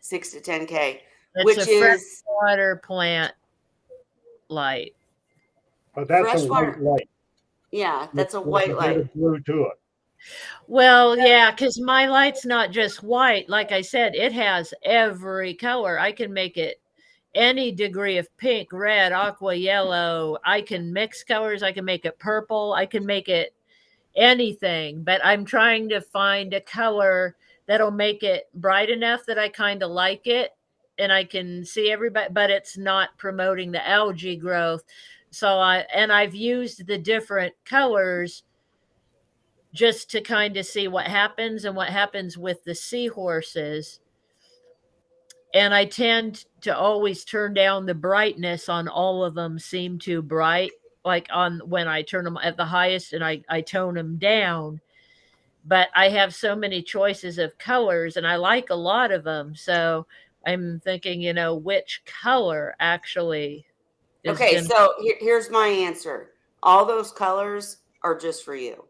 6 to 10K, It's a which is freshwater plant light. But that's a freshwater. white light. Yeah, that's a with white a bit light. of blue to it. Well, yeah, because my light's not just white. Like I said, it has every color. I can make it any degree of pink, red, aqua, yellow. I can mix colors. I can make it purple. I can make it anything. But I'm trying to find a color that'll make it bright enough that I kind of like it and I can see everybody, but it's not promoting the algae growth. So I've used the different colors just to kind of see what happens and what happens with the seahorses. And I tend to always turn down the brightness on all of them, seem too bright, like on when I turn them at the highest and I tone them down. But I have so many choices of colors and I like a lot of them. So I'm thinking, which color actually is Okay, going to. so here's my answer. All those colors are just for you.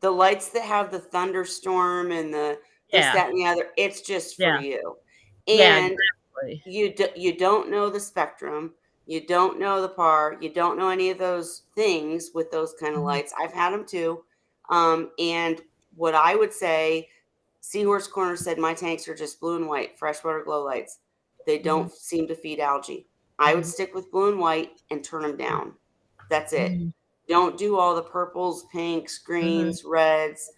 The lights that have the thunderstorm and the this, Yeah. that, and the other, it's just for Yeah. you. Yeah, And exactly. you don't know the spectrum, you don't know the par, you don't know any of those things with those kind of lights. I've had them too. And what I would say, Seahorse Corner said my tanks are just blue and white, freshwater glow lights. They don't seem to feed algae. I would stick with blue and white and turn them down. That's it. Mhm. Don't do all the purples, pinks, Mhm. greens, reds.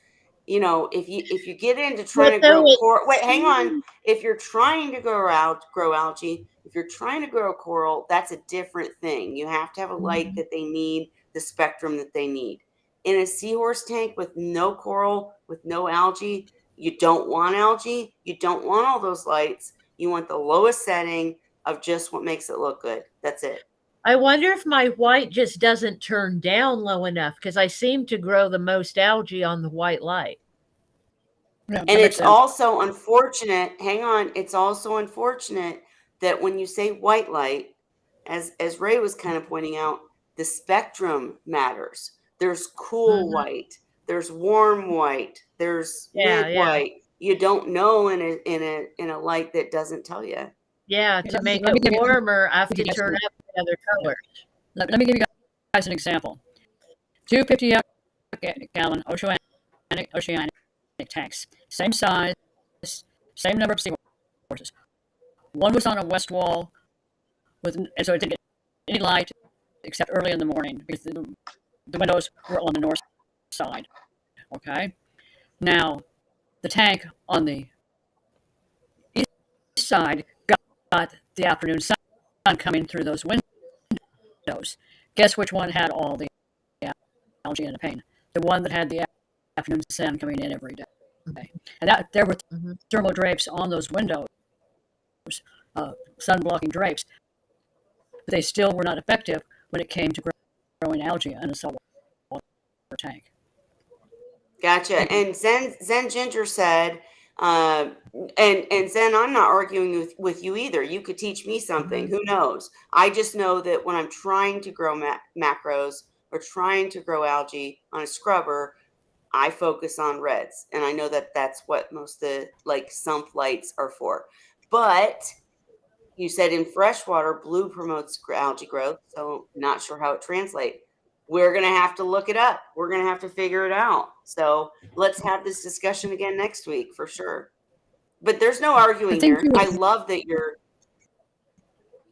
If you get into But trying to though grow it coral, wait, hang on. seems. If you're trying to grow algae, if you're trying to grow coral, that's a different thing. You have to have a light that they need, the spectrum that they need. In a seahorse tank with no coral, with no algae, you don't want algae. You don't want all those lights. You want the lowest setting of just what makes it look good. That's it. I wonder if my white just doesn't turn down low enough because I seem to grow the most algae on the white light. Yeah, And that makes it's sense. also unfortunate, hang on, it's also unfortunate that when you say white light, as Ray was kind of pointing out, the spectrum matters. There's cool Mhm. white, there's warm white, there's Yeah, mid yeah, white. You don't know in a light that doesn't tell you. yeah. Yeah, To make let me it give you warmer, I have give to you guys turn up the other colors. let me give you guys an example. Two 50-gallon oceanic tanks, same size, same number of seahorses. One was on a west wall and so it didn't get any light except early in the morning because the windows were on the north side. Okay. Now the tank on the east side got the afternoon sun coming through those windows. Guess which one had all the algae and the pain? The one that had the afternoon sun coming in every day. And that there were Mhm. thermal drapes on those windows, sun blocking drapes, but they still were not effective when it came to growing algae in a saltwater tank. Gotcha. And Zen Ginger said, uh, and Zen, I'm not arguing with you either. You could teach me something. Who knows? I just know that when I'm trying to grow macros or trying to grow algae on a scrubber, I focus on reds, and I know that that's what most of the like sump lights are for. But you said in freshwater, blue promotes algae growth, so not sure how it translates. We're going to have to look it up. We're going to have to figure it out. So let's have this discussion again next week for sure. But there's no The arguing thing here. too I is love that you're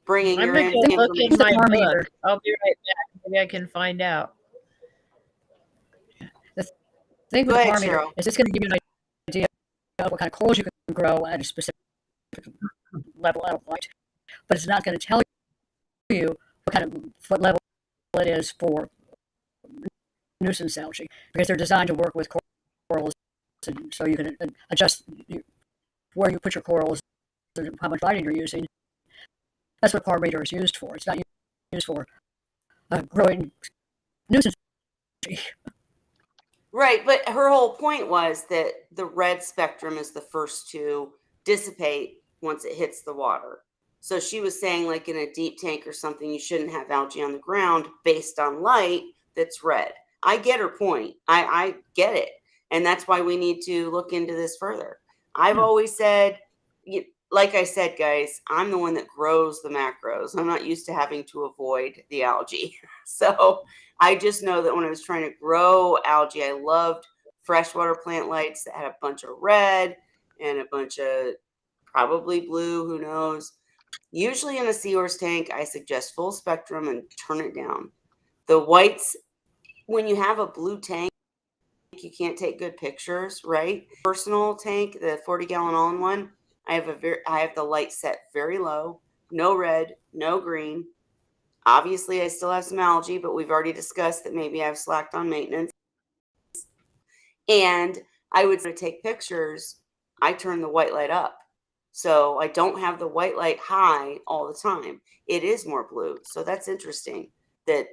bringing I'm your gonna go look in information. my Thermometer. book. I'll be right back. Maybe I can find out. The thing Go with the ahead, parameter Cheryl. is it's going to give you an idea of what kind of corals you can grow at a specific level of light, but it's not going to tell you what level it is for nuisance algae because they're designed to work with corals, and so you can adjust where you put your corals and how much lighting you're using. That's what parameter is used for. It's not used for growing nuisance algae. Right, but her whole point was that the red spectrum is the first to dissipate once it hits the water. So she was saying, like in a deep tank or something, you shouldn't have algae on the ground based on light that's red. I get her point. I get it. And that's why we need to look into this further. I've always said, like I said, guys, I'm the one that grows the macros. I'm not used to having to avoid the algae. So I just know that when I was trying to grow algae, I loved freshwater plant lights that had a bunch of red and a bunch of probably blue, who knows. Usually in a seahorse tank, I suggest full spectrum and turn it down. The whites, when you have a blue tank, you can't take good pictures, right? Personal tank, the 40-gallon all-in-one, I have the light set very low, no red, no green. Obviously, I still have some algae, but we've already discussed that maybe I've slacked on maintenance. And I would take pictures, I turn the white light up. So I don't have the white light high all the time. It is more blue. So that's interesting that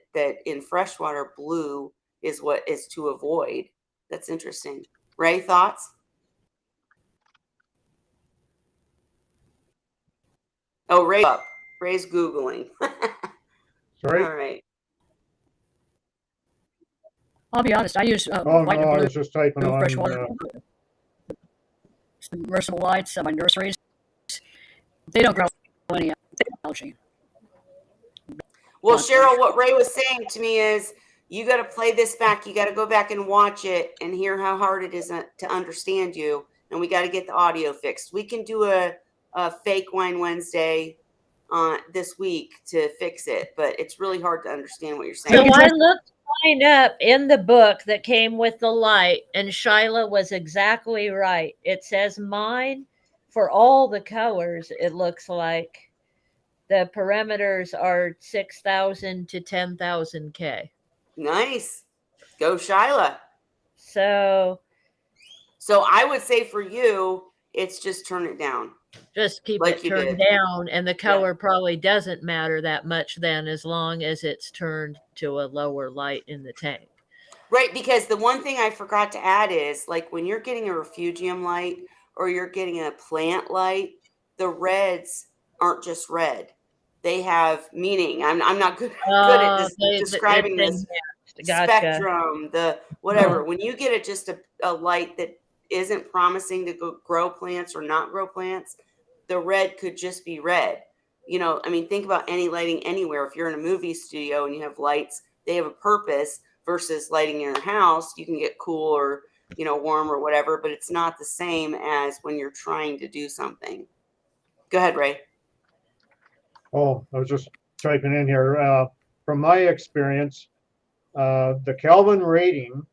in freshwater, blue is what is to avoid. That's interesting. Ray, thoughts? Oh, Ray up. Ray's Googling. Sorry? All right. I'll be honest. I use Oh, white no, and I blue was just typing on, freshwater submersible lights at my nurseries. They don't grow any algae. Well, Cheryl, what Ray was saying to me is you got to play this back. You got to go back and watch it and hear how hard it is to understand you. And we got to get the audio fixed. We can do a fake Wine Wednesday this week to fix it, but it's really hard to understand what you're saying. So I looked mine up in the book that came with the light, and Shyla was exactly right. It says mine for all the colors, it looks like the parameters are 6,000 to 10,000 K. Nice. Go, Shyla. So I would say for you, it's just turn it down. just keep Like it you turned did. down, and the color probably doesn't matter that much then, as long as it's turned to a lower light in the tank. Right, because the one thing I forgot to add is like when you're getting a refugium light or you're getting a plant light, the reds aren't just red. They have meaning. I'm not good at Oh, describing it's this enhanced. Gotcha. spectrum, the whatever. When you get just a light that isn't promising to grow plants or not grow plants, the red could just be red. I mean, think about any lighting anywhere. If you're in a movie studio and you have lights, they have a purpose versus lighting in your house. You can get cool or, warm or whatever, but it's not the same as when you're trying to do something. Go ahead, Ray. Oh, I was just typing in here. From my experience, the Kelvin rating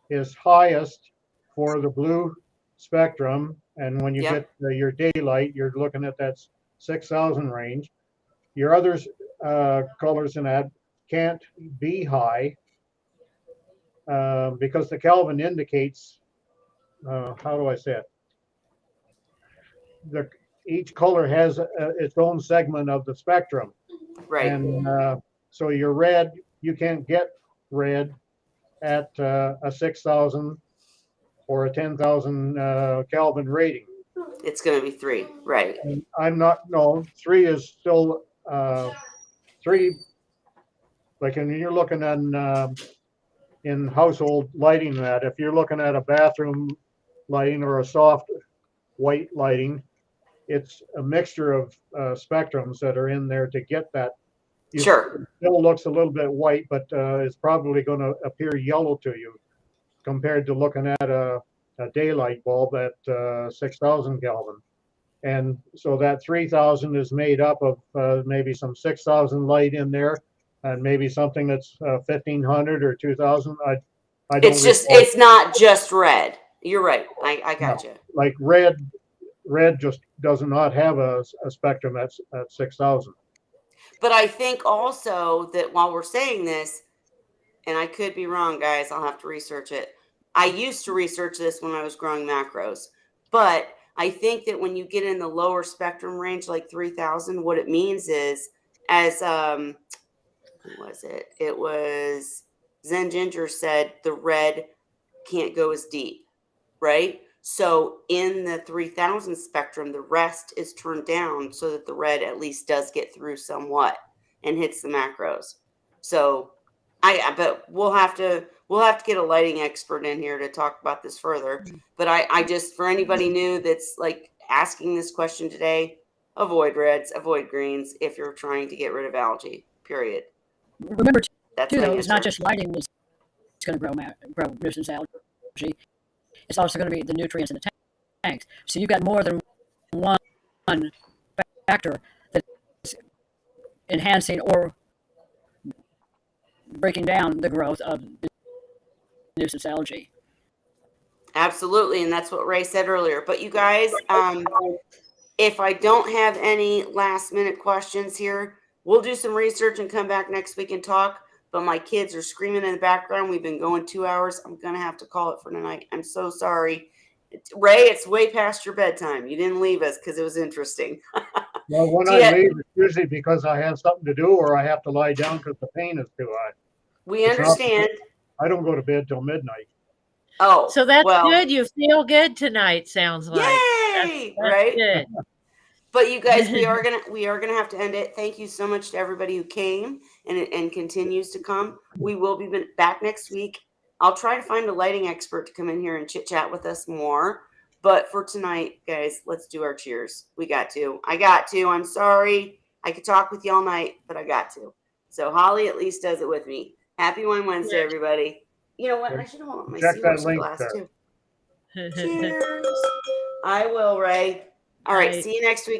is highest for the blue spectrum. And when you get your daylight, you're looking at that 6,000 range. Your other colors in that can't be high because the Kelvin indicates, how do I say it? Each color has its own segment of the spectrum. Right. And so your red, you can't get red at a 6,000 or a 10,000 Kelvin rating. It's going to be 3, right? And no, 3 is still 3. Like, and you're looking at in household lighting, that if you're looking at a bathroom lighting or a soft white lighting, it's a mixture of spectrums that are in there to get that. Sure. It still looks a little bit white, but it's probably going to appear yellow to you compared to looking at a daylight bulb at 6,000 Kelvin. And so that 3,000 is made up of maybe some 6,000 light in there, and maybe something that's 1,500 or 2,000. I don't recall. It's not just red. You're right. I got you. Like red just does not have a spectrum at 6,000. But I think also that while we're saying this, and I could be wrong, guys, I'll have to research it. I used to research this when I was growing macros, but I think that when you get in the lower spectrum range, like 3,000, what it means is, as who was it? It was Zen Ginger said the red can't go as deep, right? So in the 3,000 spectrum, the rest is turned down so that the red at least does get through somewhat and hits the macros. So but we'll have to get a lighting expert in here to talk about this further. But I just, for anybody new that's like asking this question today, avoid reds, avoid greens if you're trying to get rid of algae. Period. Remember, That's too, my though, it's not answer. just lighting that's going to grow nuisance algae. It's also going to be the nutrients in the tanks. So you've got more than one factor that's enhancing or breaking down the growth of the nuisance algae. Absolutely, and that's what Ray said earlier. But you guys, if I don't have any last minute questions here, we'll do some research and come back next week and talk. But my kids are screaming in the background. We've been going 2 hours. I'm going to have to call it for tonight. I'm so sorry. Ray, it's way past your bedtime. You didn't leave us because it was interesting. Well, when I leave, it's usually because I have something to do or I have to lie down because the pain is too high. We understand. I don't go to bed till midnight. Oh, So that's well, good. You feel good tonight, sounds like. Yay! That's Right? good. But you guys, we are gonna have to end it. Thank you so much to everybody who came and continues to come. We will be back next week. I'll try to find a lighting expert to come in here and chit chat with us more. But for tonight, guys, let's do our cheers. We got to. I got to. I'm sorry. I could talk with you all night, but I got to. So Holly at least does it with me. Happy Wine Wednesday, everybody. You know what? I should hold my Check that Seahorse link glass there. too. Cheers. I will, Ray. All right. Bye. See you next week.